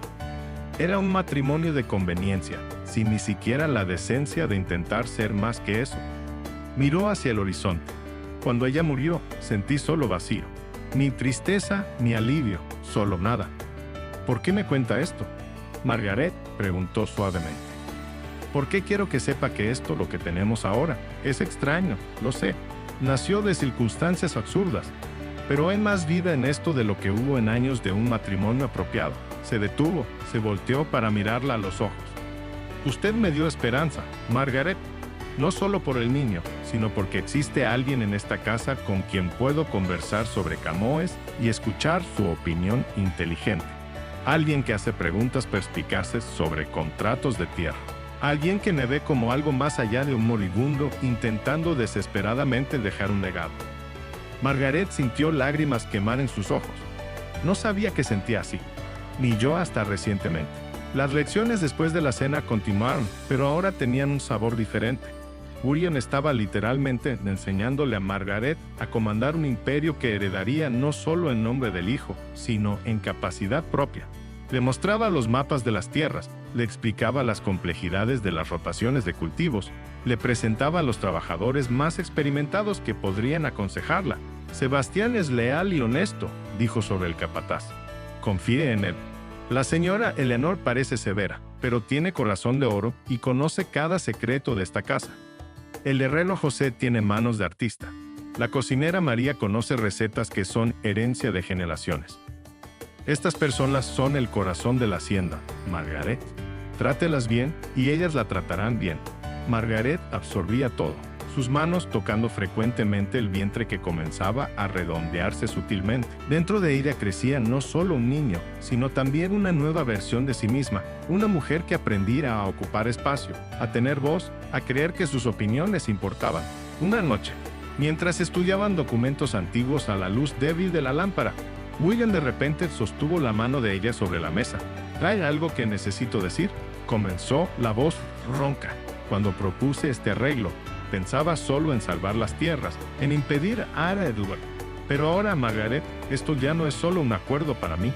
Era un matrimonio de conveniencia, sin ni siquiera la decencia de intentar ser más que eso. Miró hacia el horizonte. Cuando ella murió, sentí solo vacío. Ni tristeza, ni alivio, solo nada. ¿Por qué me cuenta esto? Margaret preguntó suavemente. ¿Por qué quiero que sepa que esto, lo que tenemos ahora, es extraño? Lo sé. Nació de circunstancias absurdas. Pero hay más vida en esto de lo que hubo en años de un matrimonio apropiado. Se detuvo, se volteó para mirarla a los ojos. Usted me dio esperanza, Margaret. No solo por el niño, sino porque existe alguien en esta casa con quien puedo conversar sobre Camões y escuchar su opinión inteligente. Alguien que hace preguntas perspicaces sobre contratos de tierra. Alguien que me ve como algo más allá de un moribundo intentando desesperadamente dejar un legado. Margaret sintió lágrimas quemar en sus ojos. No sabía que sentía así, ni yo hasta recientemente. Las lecciones después de la cena continuaron, pero ahora tenían un sabor diferente. William estaba literalmente enseñándole a Margaret a comandar un imperio que heredaría no solo en nombre del hijo, sino en capacidad propia. Le mostraba los mapas de las tierras, le explicaba las complejidades de las rotaciones de cultivos, le presentaba a los trabajadores más experimentados que podrían aconsejarla. Sebastián es leal y honesto, dijo sobre el capataz. Confíe en él. La señora Eleanor parece severa, pero tiene corazón de oro y conoce cada secreto de esta casa. El herrero José tiene manos de artista. La cocinera María conoce recetas que son herencia de generaciones. Estas personas son el corazón de la hacienda, Margaret. Trátelas bien y ellas la tratarán bien. Margaret absorbía todo, sus manos tocando frecuentemente el vientre que comenzaba a redondearse sutilmente. Dentro de ella crecía no solo un niño, sino también una nueva versión de sí misma, una mujer que aprendía a ocupar espacio, a tener voz, a creer que sus opiniones importaban. Una noche, mientras estudiaban documentos antiguos a la luz débil de la lámpara, William de repente sostuvo la mano de ella sobre la mesa. «¿Hay algo que necesito decir?», comenzó la voz ronca. «Cuando propuse este arreglo, pensaba solo en salvar las tierras, en impedir a Edward. Pero ahora, Margaret, esto ya no es solo un acuerdo para mí.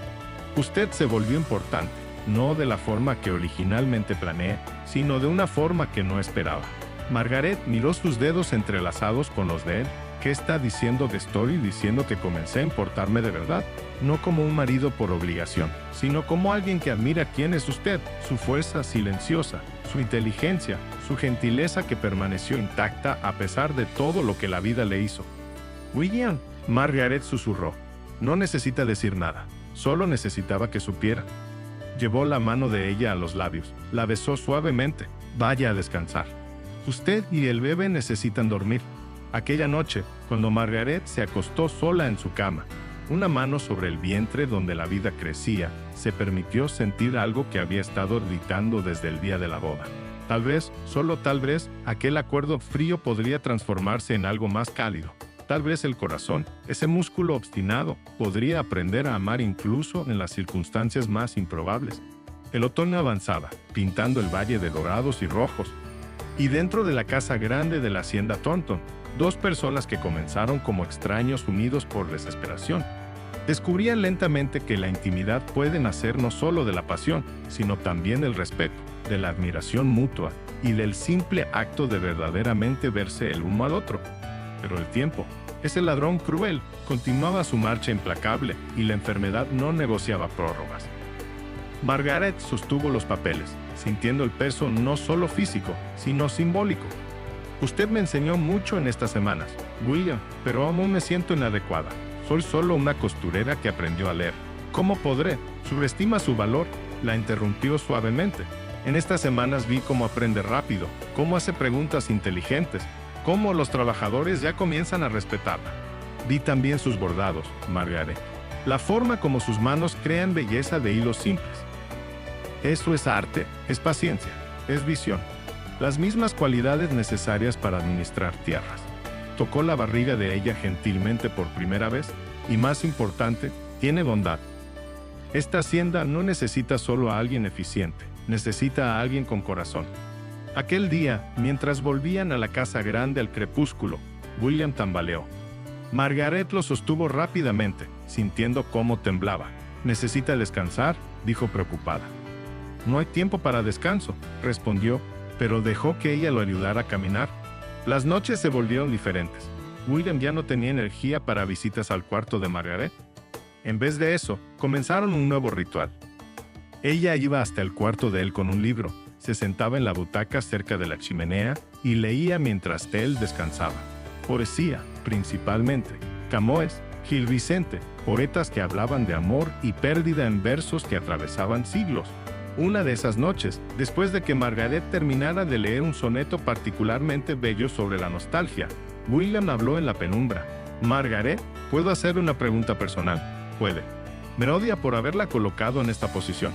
Usted se volvió importante, no de la forma que originalmente planeé, sino de una forma que no esperaba». Margaret miró sus dedos entrelazados con los de él. «¿Qué está diciendo que estoy diciendo que comencé a importarme de verdad? No como un marido por obligación, sino como alguien que admira quién es usted, su fuerza silenciosa, su inteligencia, su gentileza que permaneció intacta a pesar de todo lo que la vida le hizo». «William», Margaret susurró, «no necesita decir nada, solo necesitaba que supiera». Llevó la mano de ella a los labios, la besó suavemente. «Vaya a descansar. Usted y el bebé necesitan dormir». Aquella noche, cuando Margaret se acostó sola en su cama, una mano sobre el vientre donde la vida crecía, se permitió sentir algo que había estado gritando desde el día de la boda. Tal vez, solo tal vez, aquel acuerdo frío podría transformarse en algo más cálido. Tal vez el corazón, ese músculo obstinado, podría aprender a amar incluso en las circunstancias más improbables. El otoño avanzaba, pintando el valle de dorados y rojos. Y dentro de la casa grande de la hacienda Thornton, dos personas que comenzaron como extraños unidos por desesperación, descubrían lentamente que la intimidad puede nacer no solo de la pasión, sino también del respeto, de la admiración mutua y del simple acto de verdaderamente verse el uno al otro. Pero el tiempo, ese ladrón cruel, continuaba su marcha implacable y la enfermedad no negociaba prórrogas. Margaret sostuvo los papeles, sintiendo el peso no solo físico, sino simbólico. «Usted me enseñó mucho en estas semanas, William, pero aún me siento inadecuada. Soy solo una costurera que aprendió a leer. ¿Cómo podré? Subestima su valor», la interrumpió suavemente. «En estas semanas vi cómo aprende rápido, cómo hace preguntas inteligentes, cómo los trabajadores ya comienzan a respetarla. Vi también sus bordados, Margaret. La forma como sus manos crean belleza de hilos simples. Eso es arte, es paciencia, es visión. Las mismas cualidades necesarias para administrar tierras». Tocó la barriga de ella gentilmente por primera vez y, más importante, tiene bondad. Esta hacienda no necesita solo a alguien eficiente, necesita a alguien con corazón. Aquel día, mientras volvían a la casa grande al crepúsculo, William tambaleó. Margaret lo sostuvo rápidamente, sintiendo cómo temblaba. «¿Necesita descansar?», dijo preocupada. «No hay tiempo para descanso», respondió, pero dejó que ella lo ayudara a caminar. Las noches se volvieron diferentes. William ya no tenía energía para visitas al cuarto de Margaret. En vez de eso, comenzaron un nuevo ritual. Ella iba hasta el cuarto de él con un libro, se sentaba en la butaca cerca de la chimenea y leía mientras él descansaba. Poesía, principalmente. Camões, Gil Vicente, poetas que hablaban de amor y pérdida en versos que atravesaban siglos. Una de esas noches, después de que Margaret terminara de leer un soneto particularmente bello sobre la nostalgia, William habló en la penumbra. «Margaret, ¿puedo hacerle una pregunta personal?». «Puede». «Me odia por haberla colocado en esta posición».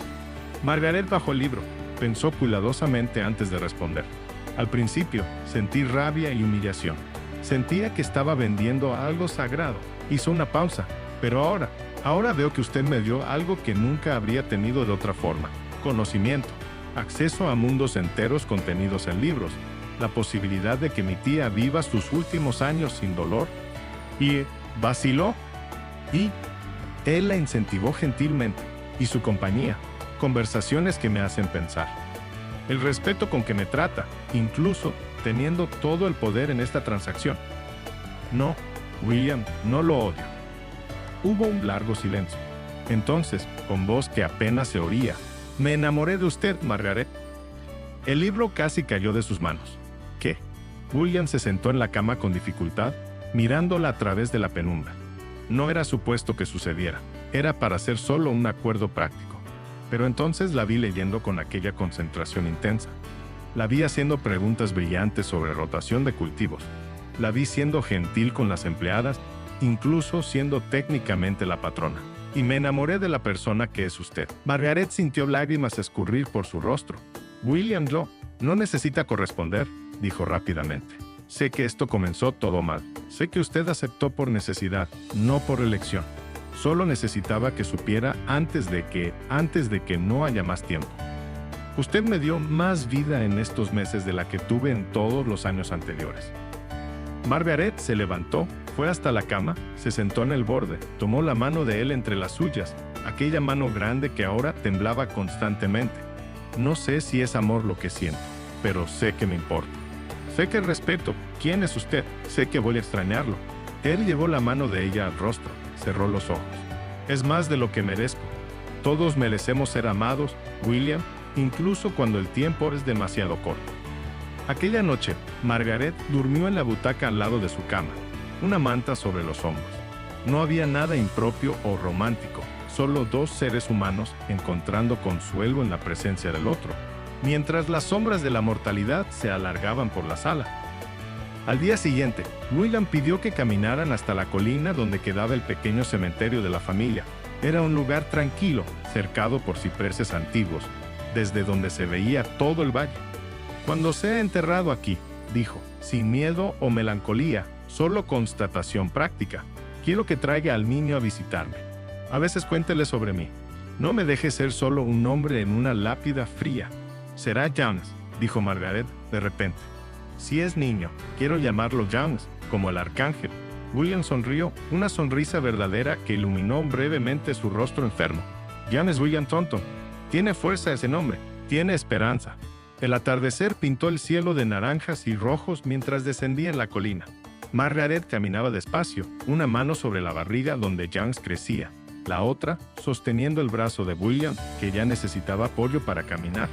Margaret bajó el libro, pensó cuidadosamente antes de responder. Al principio, sentí rabia y humillación. Sentía que estaba vendiendo algo sagrado. Hizo una pausa. «Pero ahora veo que usted me dio algo que nunca habría tenido de otra forma. Conocimiento, acceso a mundos enteros contenidos en libros, la posibilidad de que mi tía viva sus últimos años sin dolor». Y vaciló. Y él la incentivó gentilmente. Y su compañía, conversaciones que me hacen pensar. El respeto con que me trata, incluso teniendo todo el poder en esta transacción. «No, William, no lo odio». Hubo un largo silencio. Entonces, con voz que apenas se oía, Me enamoré de usted, Margaret. El libro casi cayó de sus manos. ¿Qué? William se sentó en la cama con dificultad, mirándola a través de la penumbra. No era supuesto que sucediera, era para hacer solo un acuerdo práctico. Pero entonces la vi leyendo con aquella concentración intensa. La vi haciendo preguntas brillantes sobre rotación de cultivos. La vi siendo gentil con las empleadas, incluso siendo técnicamente la patrona. Y me enamoré de la persona que es usted. Margaret sintió lágrimas escurrir por su rostro. William Law no necesita corresponder, dijo rápidamente. Sé que esto comenzó todo mal. Sé que usted aceptó por necesidad, no por elección. Solo necesitaba que supiera antes de que no haya más tiempo. Usted me dio más vida en estos meses de la que tuve en todos los años anteriores. Margaret se levantó, fue hasta la cama, se sentó en el borde, tomó la mano de él entre las suyas, aquella mano grande que ahora temblaba constantemente. No sé si es amor lo que siento, pero sé que me importa. Sé que respeto. ¿Quién es usted? Sé que voy a extrañarlo. Él llevó la mano de ella al rostro, cerró los ojos. Es más de lo que merezco. Todos merecemos ser amados, William, incluso cuando el tiempo es demasiado corto. Aquella noche, Margaret durmió en la butaca al lado de su cama, una manta sobre los hombros. No había nada impropio o romántico, solo dos seres humanos encontrando consuelo en la presencia del otro, mientras las sombras de la mortalidad se alargaban por la sala. Al día siguiente, William pidió que caminaran hasta la colina donde quedaba el pequeño cementerio de la familia. Era un lugar tranquilo, cercado por cipreses antiguos, desde donde se veía todo el valle. Cuando sea enterrado aquí, dijo, sin miedo o melancolía, solo constatación práctica. Quiero que traiga al niño a visitarme. A veces cuéntele sobre mí. No me deje ser solo un nombre en una lápida fría. Será Jones, dijo Margaret de repente. Si es niño, quiero llamarlo Jones, como el arcángel. William sonrió, una sonrisa verdadera que iluminó brevemente su rostro enfermo. Jones William Thornton. Tiene fuerza ese nombre, tiene esperanza. El atardecer pintó el cielo de naranjas y rojos mientras descendía en la colina. Margaret caminaba despacio, una mano sobre la barriga donde Jones crecía, la otra sosteniendo el brazo de William, que ya necesitaba apoyo para caminar.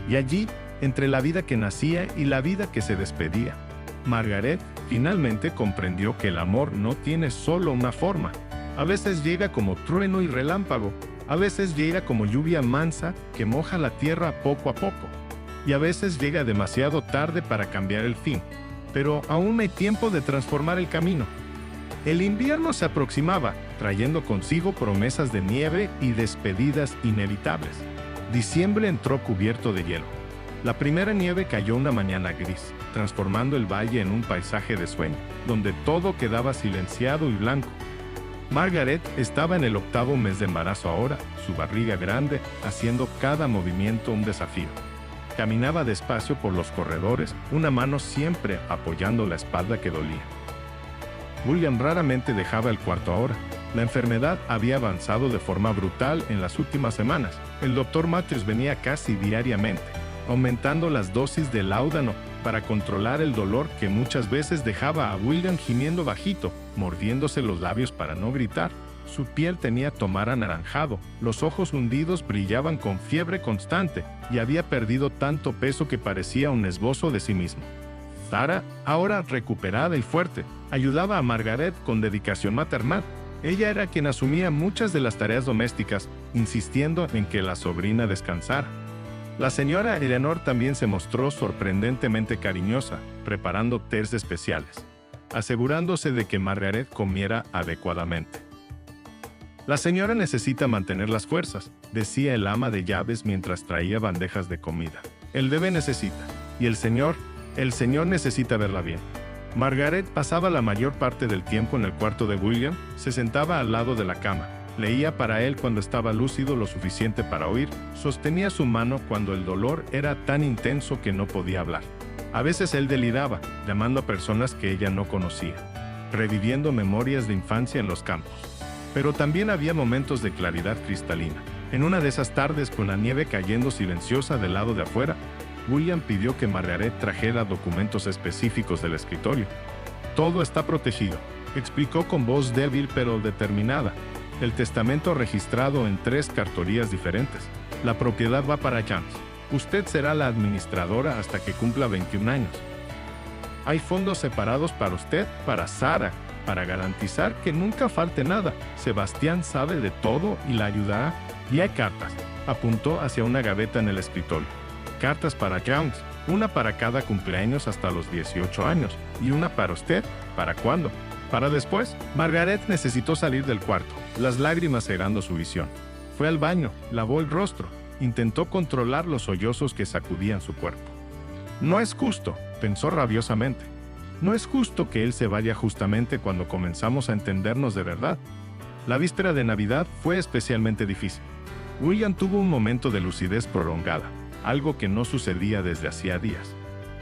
Y allí, entre la vida que nacía y la vida que se despedía, Margaret finalmente comprendió que el amor no tiene solo una forma. A veces llega como trueno y relámpago, a veces llega como lluvia mansa que moja la tierra poco a poco, y a veces llega demasiado tarde para cambiar el fin, pero aún hay tiempo de transformar el camino. El invierno se aproximaba, trayendo consigo promesas de nieve y despedidas inevitables. Diciembre entró cubierto de hielo. La primera nieve cayó una mañana gris, transformando el valle en un paisaje de sueño, donde todo quedaba silenciado y blanco. Margaret estaba en el 8º mes de embarazo ahora, su barriga grande, haciendo cada movimiento un desafío. Caminaba despacio por los corredores, una mano siempre apoyando la espalda que dolía. William raramente dejaba el cuarto ahora. La enfermedad había avanzado de forma brutal en las últimas semanas. El doctor Matthews venía casi diariamente, aumentando las dosis de láudano para controlar el dolor que muchas veces dejaba a William gimiendo bajito, mordiéndose los labios para no gritar. Su piel tenía tomar anaranjado, los ojos hundidos brillaban con fiebre constante y había perdido tanto peso que parecía un esbozo de sí mismo. Sarah, ahora recuperada y fuerte, ayudaba a Margaret con dedicación maternal. Ella era quien asumía muchas de las tareas domésticas, insistiendo en que la sobrina descansara. La señora Eleanor también se mostró sorprendentemente cariñosa, preparando tés especiales, asegurándose de que Margaret comiera adecuadamente. La señora necesita mantener las fuerzas, decía el ama de llaves mientras traía bandejas de comida. El bebé necesita, y el señor necesita verla bien. Margaret pasaba la mayor parte del tiempo en el cuarto de William, se sentaba al lado de la cama, leía para él cuando estaba lúcido lo suficiente para oír, sostenía su mano cuando el dolor era tan intenso que no podía hablar. A veces él deliraba, llamando a personas que ella no conocía, reviviendo memorias de infancia en los campos. Pero también había momentos de claridad cristalina. En una de esas tardes, con la nieve cayendo silenciosa del lado de afuera, William pidió que Margaret trajera documentos específicos del escritorio. Todo está protegido, explicó con voz débil pero determinada. El testamento registrado en 3 cartorías diferentes. La propiedad va para James. Usted será la administradora hasta que cumpla 21 años. Hay fondos separados para usted, para Sara, para garantizar que nunca falte nada. Sebastián sabe de todo y la ayudará. Y hay cartas. Apuntó hacia una gaveta en el escritorio. Cartas para James, una para cada cumpleaños hasta los 18 años, y una para usted. ¿Para cuándo? Para después. Margaret necesitó salir del cuarto, las lágrimas cegando su visión. Fue al baño, lavó el rostro, intentó controlar los sollozos que sacudían su cuerpo. No es justo, pensó rabiosamente. No es justo que él se vaya justamente cuando comenzamos a entendernos de verdad. La víspera de Navidad fue especialmente difícil. William tuvo un momento de lucidez prolongada, algo que no sucedía desde hacía días.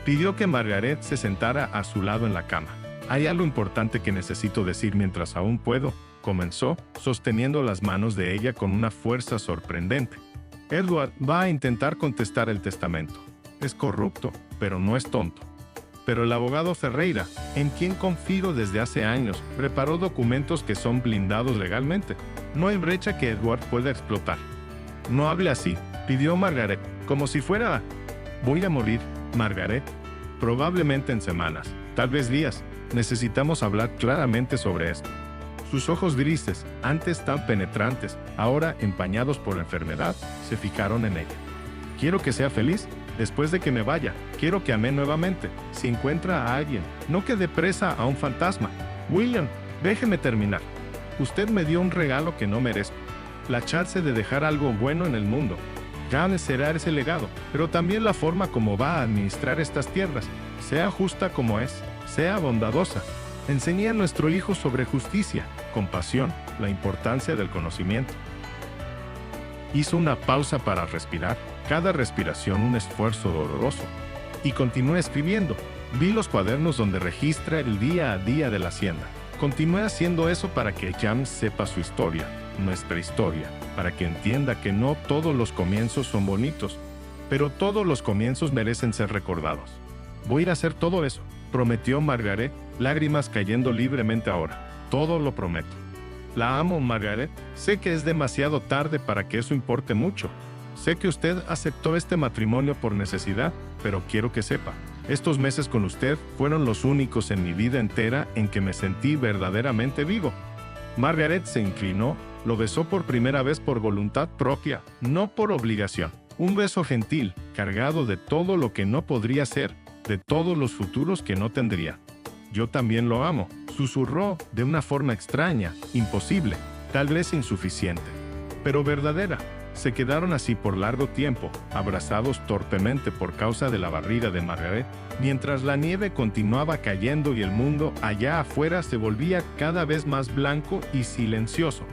Pidió que Margaret se sentara a su lado en la cama. «Hay algo importante que necesito decir mientras aún puedo», comenzó, sosteniendo las manos de ella con una fuerza sorprendente. «Edward va a intentar contestar el testamento. Es corrupto, pero no es tonto. Pero el abogado Ferreira, en quien confío desde hace años, preparó documentos que son blindados legalmente. No hay brecha que Edward pueda explotar». «No hable así», pidió Margaret, como si fuera... «Voy a morir, Margaret. Probablemente en semanas, tal vez días. Necesitamos hablar claramente sobre esto». Sus ojos grises, antes tan penetrantes, ahora empañados por la enfermedad, se fijaron en ella. «Quiero que sea feliz. Después de que me vaya, quiero que ame nuevamente. Si encuentra a alguien, no que dé presa a un fantasma. William, déjeme terminar. Usted me dio un regalo que no merezco. La chance de dejar algo bueno en el mundo. James será ese legado, pero también la forma como va a administrar estas tierras. Sea justa como es, sea bondadosa. Enseñe a nuestro hijo sobre justicia, compasión, la importancia del conocimiento». Hizo una pausa para respirar, cada respiración un esfuerzo doloroso. Y continué escribiendo. Vi los cuadernos donde registra el día a día de la hacienda. Continué haciendo eso para que James sepa su historia, nuestra historia, para que entienda que no todos los comienzos son bonitos, pero todos los comienzos merecen ser recordados. «Voy a ir a hacer todo eso», prometió Margaret, lágrimas cayendo libremente ahora. «Todo lo prometo. La amo, Margaret. Sé que es demasiado tarde para que eso importe mucho. Sé que usted aceptó este matrimonio por necesidad, pero quiero que sepa, estos meses con usted fueron los únicos en mi vida entera en que me sentí verdaderamente vivo». Margaret se inclinó, lo besó por primera vez por voluntad propia, no por obligación. Un beso gentil, cargado de todo lo que no podría ser, de todos los futuros que no tendría. «Yo también lo amo», susurró de una forma extraña, imposible, tal vez insuficiente, pero verdadera. Se quedaron así por largo tiempo, abrazados torpemente por causa de la barriga de Margaret, mientras la nieve continuaba cayendo y el mundo allá afuera se volvía cada vez más blanco y silencioso.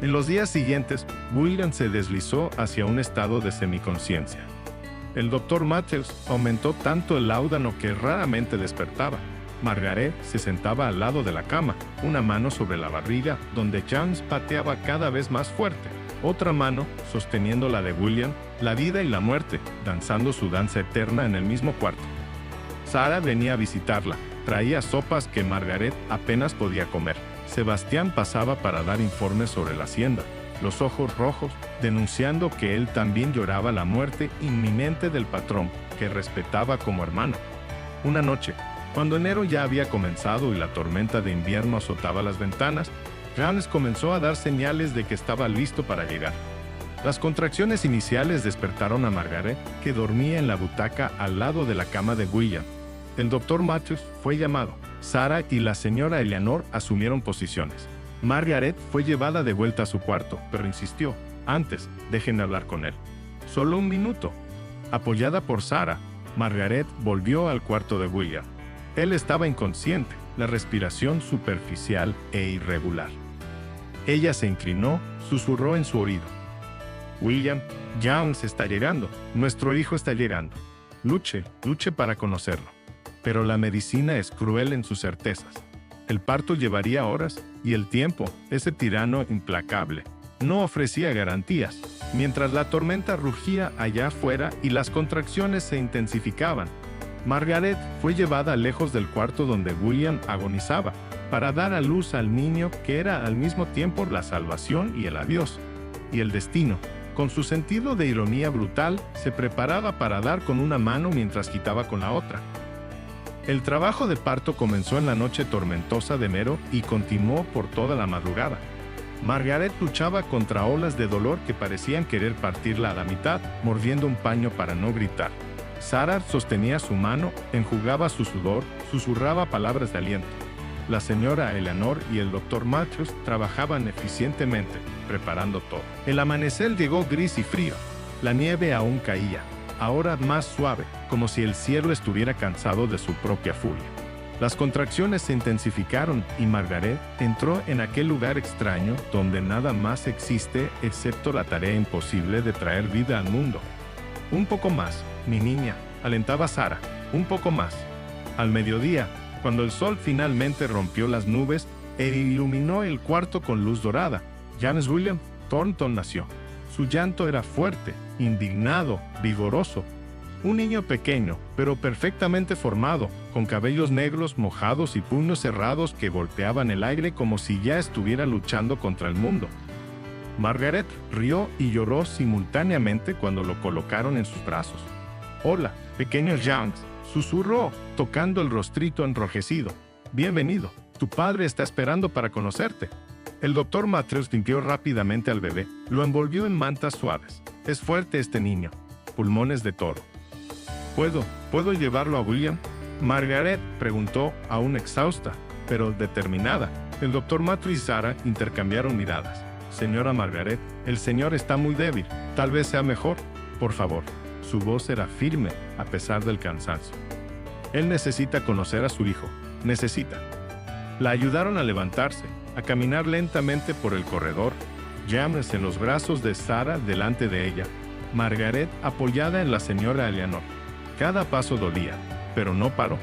En los días siguientes, William se deslizó hacia un estado de semiconciencia. El doctor Matthews aumentó tanto el láudano que raramente despertaba. Margaret se sentaba al lado de la cama, una mano sobre la barriga, donde James pateaba cada vez más fuerte, otra mano sosteniendo la de William, la vida y la muerte, danzando su danza eterna en el mismo cuarto. Sara venía a visitarla, traía sopas que Margaret apenas podía comer. Sebastián pasaba para dar informes sobre la hacienda, los ojos rojos, denunciando que él también lloraba la muerte inminente del patrón, que respetaba como hermano. Una noche, cuando enero ya había comenzado y la tormenta de invierno azotaba las ventanas, James comenzó a dar señales de que estaba listo para llegar. Las contracciones iniciales despertaron a Margaret, que dormía en la butaca al lado de la cama de William. El doctor Matthews fue llamado. Sara y la señora Eleanor asumieron posiciones. Margaret fue llevada de vuelta a su cuarto, pero insistió. «Antes, déjenme hablar con él. Solo un minuto». Apoyada por Sara, Margaret volvió al cuarto de William. Él estaba inconsciente, la respiración superficial e irregular. Ella se inclinó, susurró en su oído. «William, James está llegando. Nuestro hijo está llegando. Luche para conocerlo. Pero la medicina es cruel en sus certezas. El parto llevaría horas, y el tiempo, ese tirano implacable, no ofrecía garantías. Mientras la tormenta rugía allá afuera y las contracciones se intensificaban, Margaret fue llevada lejos del cuarto donde William agonizaba, para dar a luz al niño que era al mismo tiempo la salvación y el adiós, y el destino. Con su sentido de ironía brutal, se preparaba para dar con una mano mientras quitaba con la otra. El trabajo de parto comenzó en la noche tormentosa de enero y continuó por toda la madrugada. Margaret luchaba contra olas de dolor que parecían querer partirla a la mitad, mordiendo un paño para no gritar. Sarah sostenía su mano, enjugaba su sudor, susurraba palabras de aliento. La señora Eleanor y el doctor Matthews trabajaban eficientemente, preparando todo. El amanecer llegó gris y frío. La nieve aún caía, ahora más suave, como si el cielo estuviera cansado de su propia furia. Las contracciones se intensificaron y Margaret entró en aquel lugar extraño donde nada más existe excepto la tarea imposible de traer vida al mundo. Un poco más, mi niña, alentaba Sarah, un poco más. Al mediodía, cuando el sol finalmente rompió las nubes e iluminó el cuarto con luz dorada, James William Thornton nació. Su llanto era fuerte, indignado, vigoroso. Un niño pequeño, pero perfectamente formado, con cabellos negros mojados y puños cerrados que golpeaban el aire como si ya estuviera luchando contra el mundo. Margaret rió y lloró simultáneamente cuando lo colocaron en sus brazos. «Hola, pequeño James», susurró, tocando el rostrito enrojecido. «Bienvenido, tu padre está esperando para conocerte». El doctor Matthews limpió rápidamente al bebé, lo envolvió en mantas suaves. «Es fuerte este niño, pulmones de toro». ¿Puedo llevarlo a William?», Margaret preguntó, aún exhausta, pero determinada. El doctor Matthews y Sarah intercambiaron miradas. «Señora Margaret, el señor está muy débil. Tal vez sea mejor. Por favor». Su voz era firme, a pesar del cansancio. «Él necesita conocer a su hijo. Necesita». La ayudaron a levantarse, a caminar lentamente por el corredor. James en los brazos de Sarah delante de ella. Margaret apoyada en la señora Eleanor. Cada paso dolía, pero no paró.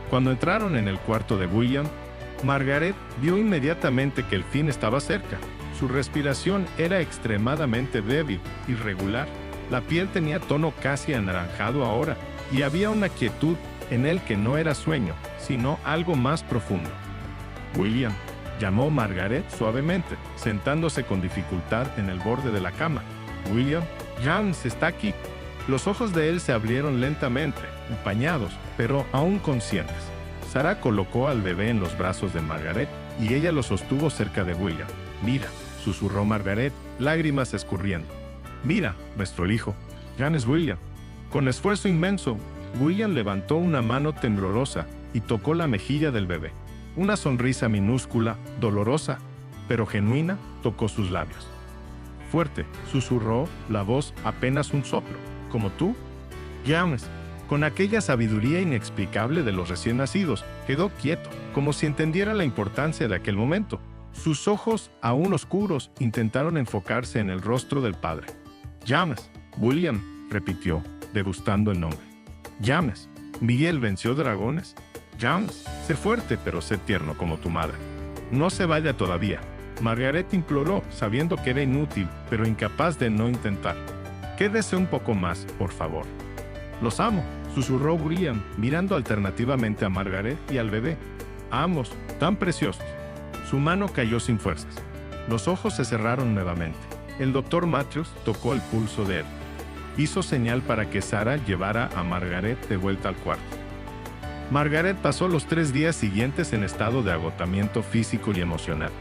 Cuando entraron en el cuarto de William, Margaret vio inmediatamente que el fin estaba cerca. Su respiración era extremadamente débil, irregular. La piel tenía tono casi anaranjado ahora, y había una quietud en él que no era sueño, sino algo más profundo. «William», llamó Margaret suavemente, sentándose con dificultad en el borde de la cama. «William, James está aquí». Los ojos de él se abrieron lentamente, empañados, pero aún conscientes. Sarah colocó al bebé en los brazos de Margaret y ella lo sostuvo cerca de William. «Mira», susurró Margaret, lágrimas escurriendo. «Mira, nuestro hijo, James William». Con esfuerzo inmenso, William levantó una mano temblorosa y tocó la mejilla del bebé. Una sonrisa minúscula, dolorosa, pero genuina, tocó sus labios. «Fuerte», susurró, la voz apenas un soplo. «¿Como tú?» James, con aquella sabiduría inexplicable de los recién nacidos, quedó quieto, como si entendiera la importancia de aquel momento. Sus ojos, aún oscuros, intentaron enfocarse en el rostro del padre. «James, William», repitió, degustando el nombre. «James, Miguel venció dragones. James, sé fuerte pero sé tierno como tu madre. No se vaya todavía». Margaret imploró, sabiendo que era inútil, pero incapaz de no intentar. «Quédese un poco más, por favor». «Los amo», susurró William, mirando alternativamente a Margaret y al bebé. «Ambos, tan preciosos». Su mano cayó sin fuerzas. Los ojos se cerraron nuevamente. El doctor Matthews tocó el pulso de él. Hizo señal para que Sarah llevara a Margaret de vuelta al cuarto. Margaret pasó los 3 días siguientes en estado de agotamiento físico y emocional.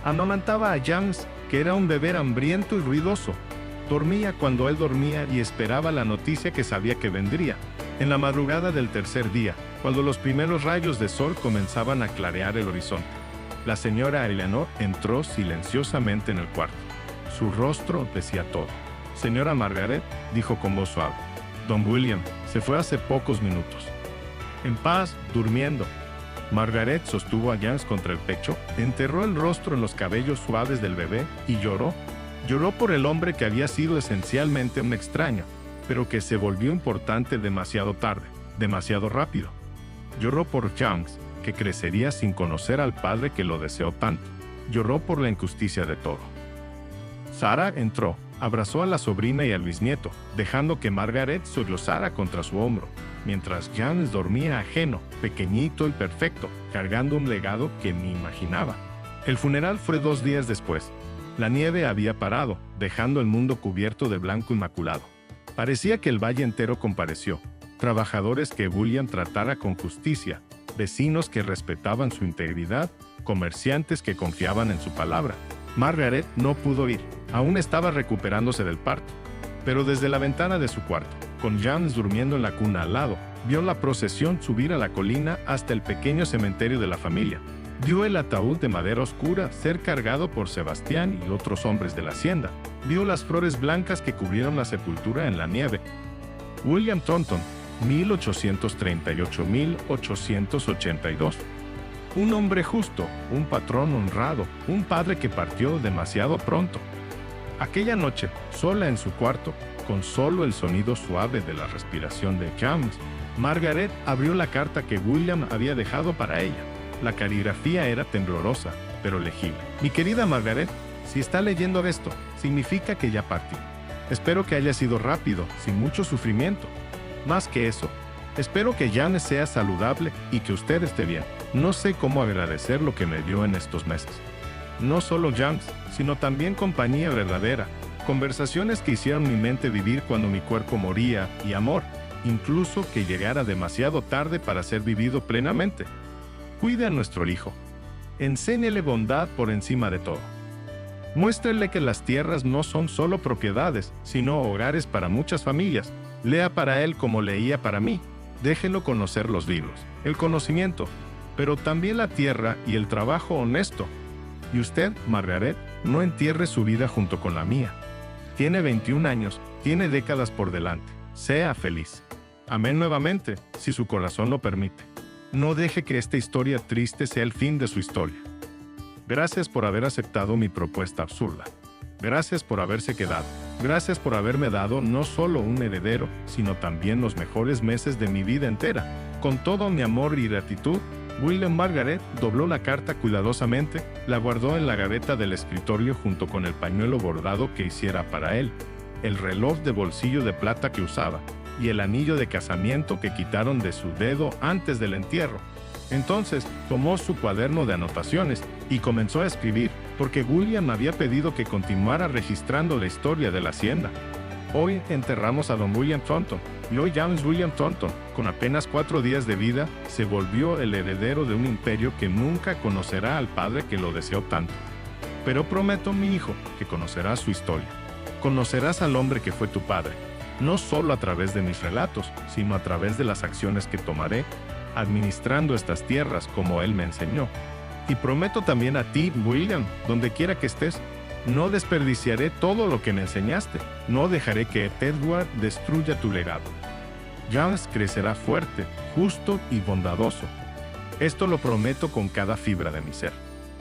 Amamantaba a James, que era un bebé hambriento y ruidoso. Dormía cuando él dormía y esperaba la noticia que sabía que vendría. En la madrugada del tercer día, cuando los primeros rayos de sol comenzaban a clarear el horizonte, la señora Eleanor entró silenciosamente en el cuarto. Su rostro decía todo. «Señora Margaret», dijo con voz suave, «Don William se fue hace pocos minutos. En paz, durmiendo». Margaret sostuvo a James contra el pecho, enterró el rostro en los cabellos suaves del bebé y lloró. Lloró por el hombre que había sido esencialmente un extraño, pero que se volvió importante demasiado tarde, demasiado rápido. Lloró por James, que crecería sin conocer al padre que lo deseó tanto. Lloró por la injusticia de todo. Sarah entró, abrazó a la sobrina y al bisnieto, dejando que Margaret sollozara contra su hombro, mientras James dormía ajeno, pequeñito y perfecto, cargando un legado que ni imaginaba. El funeral fue 2 días después. La nieve había parado, dejando el mundo cubierto de blanco inmaculado. Parecía que el valle entero compareció. Trabajadores que William tratara con justicia, vecinos que respetaban su integridad, comerciantes que confiaban en su palabra. Margaret no pudo ir, aún estaba recuperándose del parto. Pero desde la ventana de su cuarto, con James durmiendo en la cuna al lado, vio la procesión subir a la colina hasta el pequeño cementerio de la familia. Vio el ataúd de madera oscura ser cargado por Sebastián y otros hombres de la hacienda. Vio las flores blancas que cubrieron la sepultura en la nieve. William Thornton, 1838-1882. Un hombre justo, un patrón honrado, un padre que partió demasiado pronto. Aquella noche, sola en su cuarto, con solo el sonido suave de la respiración de James, Margaret abrió la carta que William había dejado para ella. La caligrafía era temblorosa, pero legible. Mi querida Margaret, si está leyendo esto, significa que ya partí. Espero que haya sido rápido, sin mucho sufrimiento. Más que eso, espero que James sea saludable y que usted esté bien. No sé cómo agradecer lo que me dio en estos meses. No solo James, sino también compañía verdadera, conversaciones que hicieron mi mente vivir cuando mi cuerpo moría y amor, incluso que llegara demasiado tarde para ser vivido plenamente. Cuide a nuestro hijo. Enséñele bondad por encima de todo. Muéstrele que las tierras no son solo propiedades, sino hogares para muchas familias. Lea para él como leía para mí. Déjelo conocer los libros, el conocimiento, pero también la tierra y el trabajo honesto. Y usted, Margaret, no entierre su vida junto con la mía. Tiene 21 años, tiene décadas por delante. Sea feliz. Amén nuevamente, si su corazón lo permite. No deje que esta historia triste sea el fin de su historia. Gracias por haber aceptado mi propuesta absurda. Gracias por haberse quedado. Gracias por haberme dado no solo un heredero, sino también los mejores meses de mi vida entera. Con todo mi amor y gratitud, William. Margaret dobló la carta cuidadosamente, la guardó en la gaveta del escritorio junto con el pañuelo bordado que hiciera para él, el reloj de bolsillo de plata que usaba, y el anillo de casamiento que quitaron de su dedo antes del entierro. Entonces tomó su cuaderno de anotaciones y comenzó a escribir, porque William había pedido que continuara registrando la historia de la hacienda. Hoy enterramos a don William Thornton, y hoy James William Thornton, con apenas 4 días de vida, se volvió el heredero de un imperio que nunca conocerá al padre que lo deseó tanto. Pero prometo, mi hijo, que conocerás su historia. Conocerás al hombre que fue tu padre, no solo a través de mis relatos, sino a través de las acciones que tomaré, administrando estas tierras como él me enseñó. Y prometo también a ti, William, donde quiera que estés, no desperdiciaré todo lo que me enseñaste. No dejaré que Edward destruya tu legado. James crecerá fuerte, justo y bondadoso. Esto lo prometo con cada fibra de mi ser.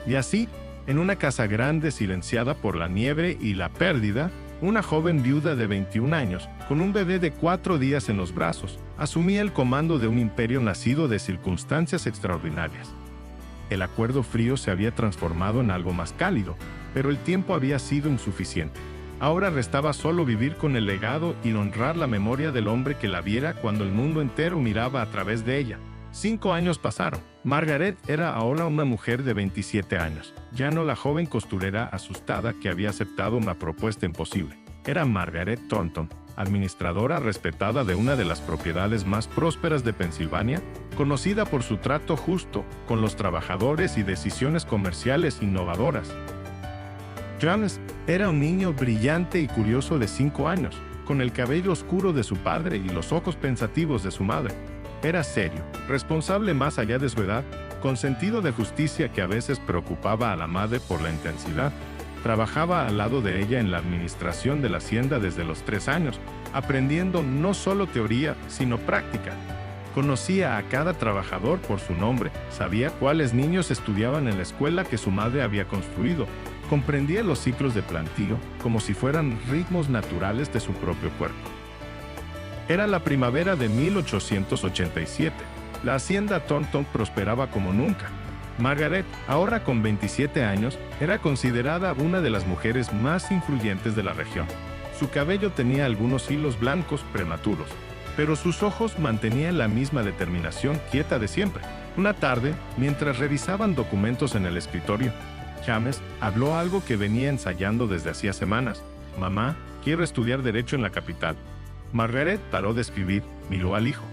Y así, en una casa grande silenciada por la nieve y la pérdida, una joven viuda de 21 años, con un bebé de 4 días en los brazos, asumía el comando de un imperio nacido de circunstancias extraordinarias. El acuerdo frío se había transformado en algo más cálido, pero el tiempo había sido insuficiente. Ahora restaba solo vivir con el legado y honrar la memoria del hombre que la viera cuando el mundo entero miraba a través de ella. 5 años pasaron. Margaret era ahora una mujer de 27 años, ya no la joven costurera asustada que había aceptado una propuesta imposible. Era Margaret Thornton, administradora respetada de una de las propiedades más prósperas de Pensilvania, conocida por su trato justo con los trabajadores y decisiones comerciales innovadoras. James era un niño brillante y curioso de 5 años, con el cabello oscuro de su padre y los ojos pensativos de su madre. Era serio, responsable más allá de su edad, con sentido de justicia que a veces preocupaba a la madre por la intensidad. Trabajaba al lado de ella en la administración de la hacienda desde los 3 años, aprendiendo no solo teoría, sino práctica. Conocía a cada trabajador por su nombre, sabía cuáles niños estudiaban en la escuela que su madre había construido, comprendía los ciclos de plantío como si fueran ritmos naturales de su propio cuerpo. Era la primavera de 1887. La hacienda Thornton prosperaba como nunca. Margaret, ahora con 27 años, era considerada una de las mujeres más influyentes de la región. Su cabello tenía algunos hilos blancos prematuros, pero sus ojos mantenían la misma determinación quieta de siempre. Una tarde, mientras revisaban documentos en el escritorio, James habló algo que venía ensayando desde hacía semanas. «Mamá, quiero estudiar Derecho en la capital». Margaret paró de escribir, miró al hijo.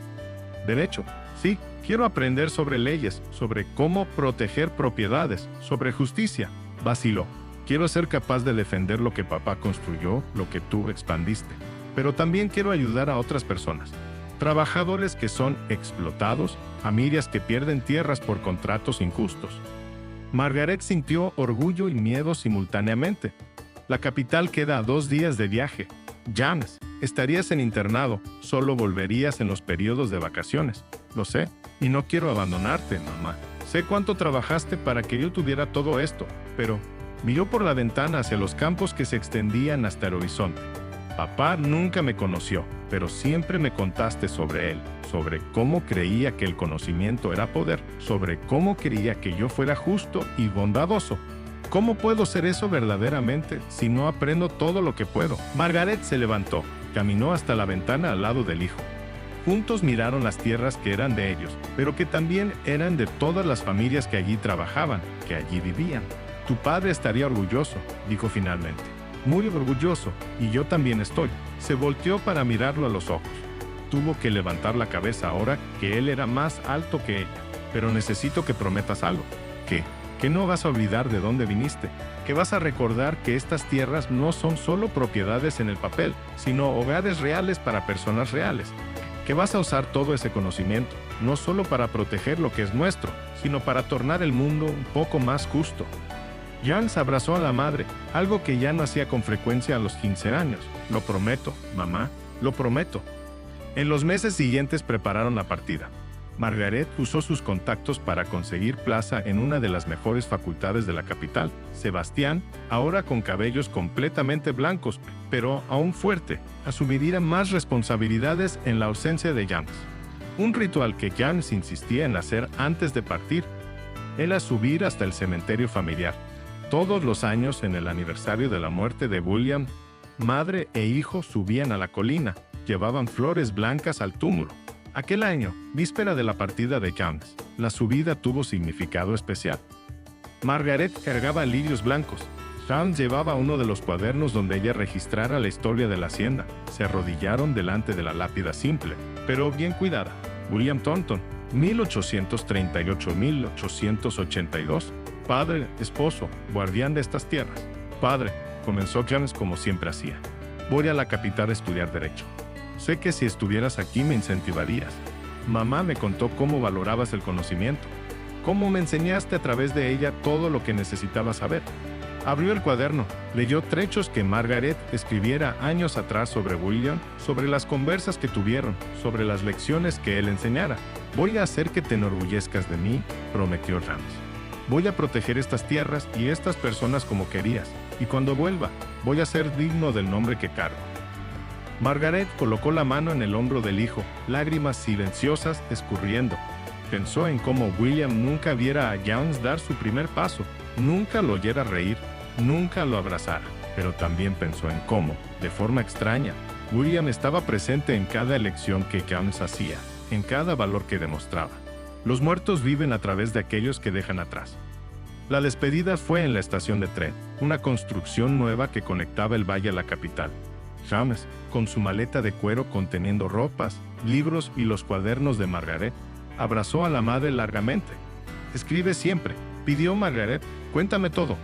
«¿Derecho? Sí, quiero aprender sobre leyes, sobre cómo proteger propiedades, sobre justicia». Vaciló. «Quiero ser capaz de defender lo que papá construyó, lo que tú expandiste. Pero también quiero ayudar a otras personas. Trabajadores que son explotados, familias que pierden tierras por contratos injustos». Margaret sintió orgullo y miedo simultáneamente. La capital queda a 2 días de viaje. James, estarías en internado, solo volverías en los periodos de vacaciones. Lo sé, y no quiero abandonarte, mamá. Sé cuánto trabajaste para que yo tuviera todo esto, pero miró por la ventana hacia los campos que se extendían hasta el horizonte. Papá nunca me conoció, pero siempre me contaste sobre él, sobre cómo creía que el conocimiento era poder, sobre cómo quería que yo fuera justo y bondadoso. ¿Cómo puedo ser eso verdaderamente si no aprendo todo lo que puedo? Margaret se levantó, caminó hasta la ventana al lado del hijo. Juntos miraron las tierras que eran de ellos, pero que también eran de todas las familias que allí trabajaban, que allí vivían. «Tu padre estaría orgulloso», dijo finalmente. «Muy orgulloso, y yo también estoy». Se volteó para mirarlo a los ojos. Tuvo que levantar la cabeza ahora que él era más alto que ella. «Pero necesito que prometas algo». «¿Qué? Que no vas a olvidar de dónde viniste, que vas a recordar que estas tierras no son solo propiedades en el papel, sino hogares reales para personas reales, que vas a usar todo ese conocimiento, no solo para proteger lo que es nuestro, sino para tornar el mundo un poco más justo». James abrazó a la madre, algo que ya no hacía con frecuencia a los 15 años. «Lo prometo, mamá, lo prometo». En los meses siguientes prepararon la partida. Margaret usó sus contactos para conseguir plaza en una de las mejores facultades de la capital. Sebastián, ahora con cabellos completamente blancos, pero aún fuerte, asumiría más responsabilidades en la ausencia de James. Un ritual que James insistía en hacer antes de partir era subir hasta el cementerio familiar. Todos los años, en el aniversario de la muerte de William, madre e hijo subían a la colina, llevaban flores blancas al túmulo. Aquel año, víspera de la partida de James, la subida tuvo significado especial. Margaret cargaba lirios blancos. James llevaba uno de los cuadernos donde ella registrara la historia de la hacienda. Se arrodillaron delante de la lápida simple, pero bien cuidada. William Thornton, 1838-1882. Padre, esposo, guardián de estas tierras. «Padre», comenzó James como siempre hacía, «voy a la capital a estudiar Derecho. Sé que si estuvieras aquí me incentivarías. Mamá me contó cómo valorabas el conocimiento, cómo me enseñaste a través de ella todo lo que necesitaba saber». Abrió el cuaderno, leyó trechos que Margaret escribiera años atrás sobre William, sobre las conversas que tuvieron, sobre las lecciones que él enseñara. «Voy a hacer que te enorgullezcas de mí», prometió James. «Voy a proteger estas tierras y estas personas como querías, y cuando vuelva, voy a ser digno del nombre que cargo». Margaret colocó la mano en el hombro del hijo, lágrimas silenciosas escurriendo. Pensó en cómo William nunca viera a James dar su primer paso, nunca lo oyera reír, nunca lo abrazara. Pero también pensó en cómo, de forma extraña, William estaba presente en cada elección que James hacía, en cada valor que demostraba. Los muertos viven a través de aquellos que dejan atrás. La despedida fue en la estación de tren, una construcción nueva que conectaba el valle a la capital. James, con su maleta de cuero conteniendo ropas, libros y los cuadernos de Margaret, abrazó a la madre largamente. «Escribe siempre», pidió Margaret, «cuéntame todo».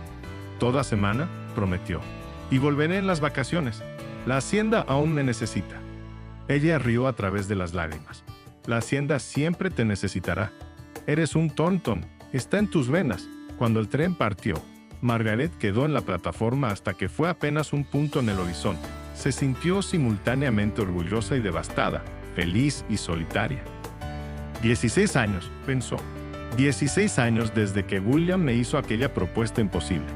«Toda semana», prometió, «y volveré en las vacaciones. La hacienda aún me necesita». Ella rió a través de las lágrimas. «La hacienda siempre te necesitará. Eres un Thornton, está en tus venas». Cuando el tren partió, Margaret quedó en la plataforma hasta que fue apenas un punto en el horizonte. Se sintió simultáneamente orgullosa y devastada, feliz y solitaria. 16 años, pensó. 16 años desde que William me hizo aquella propuesta imposible.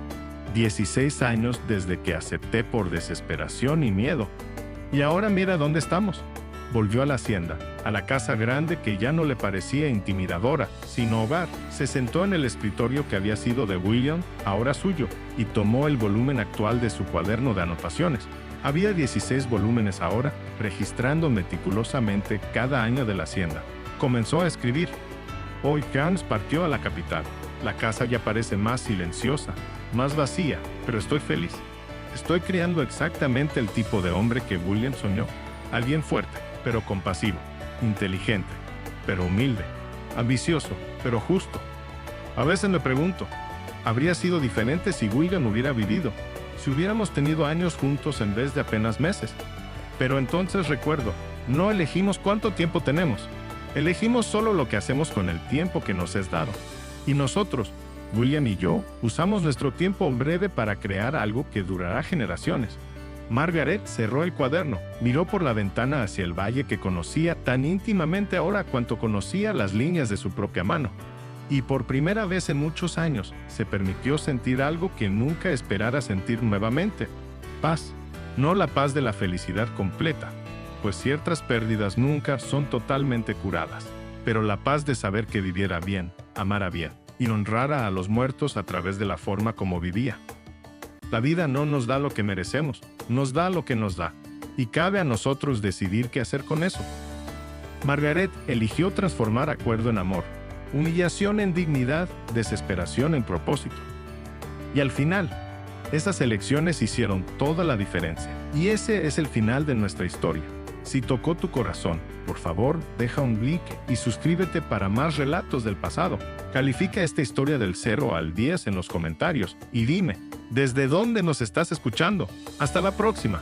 16 años desde que acepté por desesperación y miedo. Y ahora mira dónde estamos. Volvió a la hacienda, a la casa grande que ya no le parecía intimidadora, sino hogar. Se sentó en el escritorio que había sido de William, ahora suyo, y tomó el volumen actual de su cuaderno de anotaciones. Había 16 volúmenes ahora, registrando meticulosamente cada año de la hacienda. Comenzó a escribir. Hoy James partió a la capital. La casa ya parece más silenciosa, más vacía, pero estoy feliz. Estoy creando exactamente el tipo de hombre que William soñó. Alguien fuerte, pero compasivo, inteligente, pero humilde, ambicioso, pero justo. A veces me pregunto, ¿habría sido diferente si William hubiera vivido? Si hubiéramos tenido años juntos en vez de apenas meses. Pero entonces recuerdo, no elegimos cuánto tiempo tenemos. Elegimos solo lo que hacemos con el tiempo que nos es dado. Y nosotros, William y yo, usamos nuestro tiempo breve para crear algo que durará generaciones. Margaret cerró el cuaderno, miró por la ventana hacia el valle que conocía tan íntimamente ahora cuanto conocía las líneas de su propia mano. Y por primera vez en muchos años, se permitió sentir algo que nunca esperara sentir nuevamente. Paz. No la paz de la felicidad completa, pues ciertas pérdidas nunca son totalmente curadas, pero la paz de saber que viviera bien, amara bien, y honrara a los muertos a través de la forma como vivía. La vida no nos da lo que merecemos, nos da lo que nos da, y cabe a nosotros decidir qué hacer con eso. Margaret eligió transformar acuerdo en amor, humillación en dignidad, desesperación en propósito. Y al final, esas elecciones hicieron toda la diferencia. Y ese es el final de nuestra historia. Si tocó tu corazón, por favor, deja un like y suscríbete para más relatos del pasado. Califica esta historia del 0 al 10 en los comentarios y dime, ¿desde dónde nos estás escuchando? Hasta la próxima.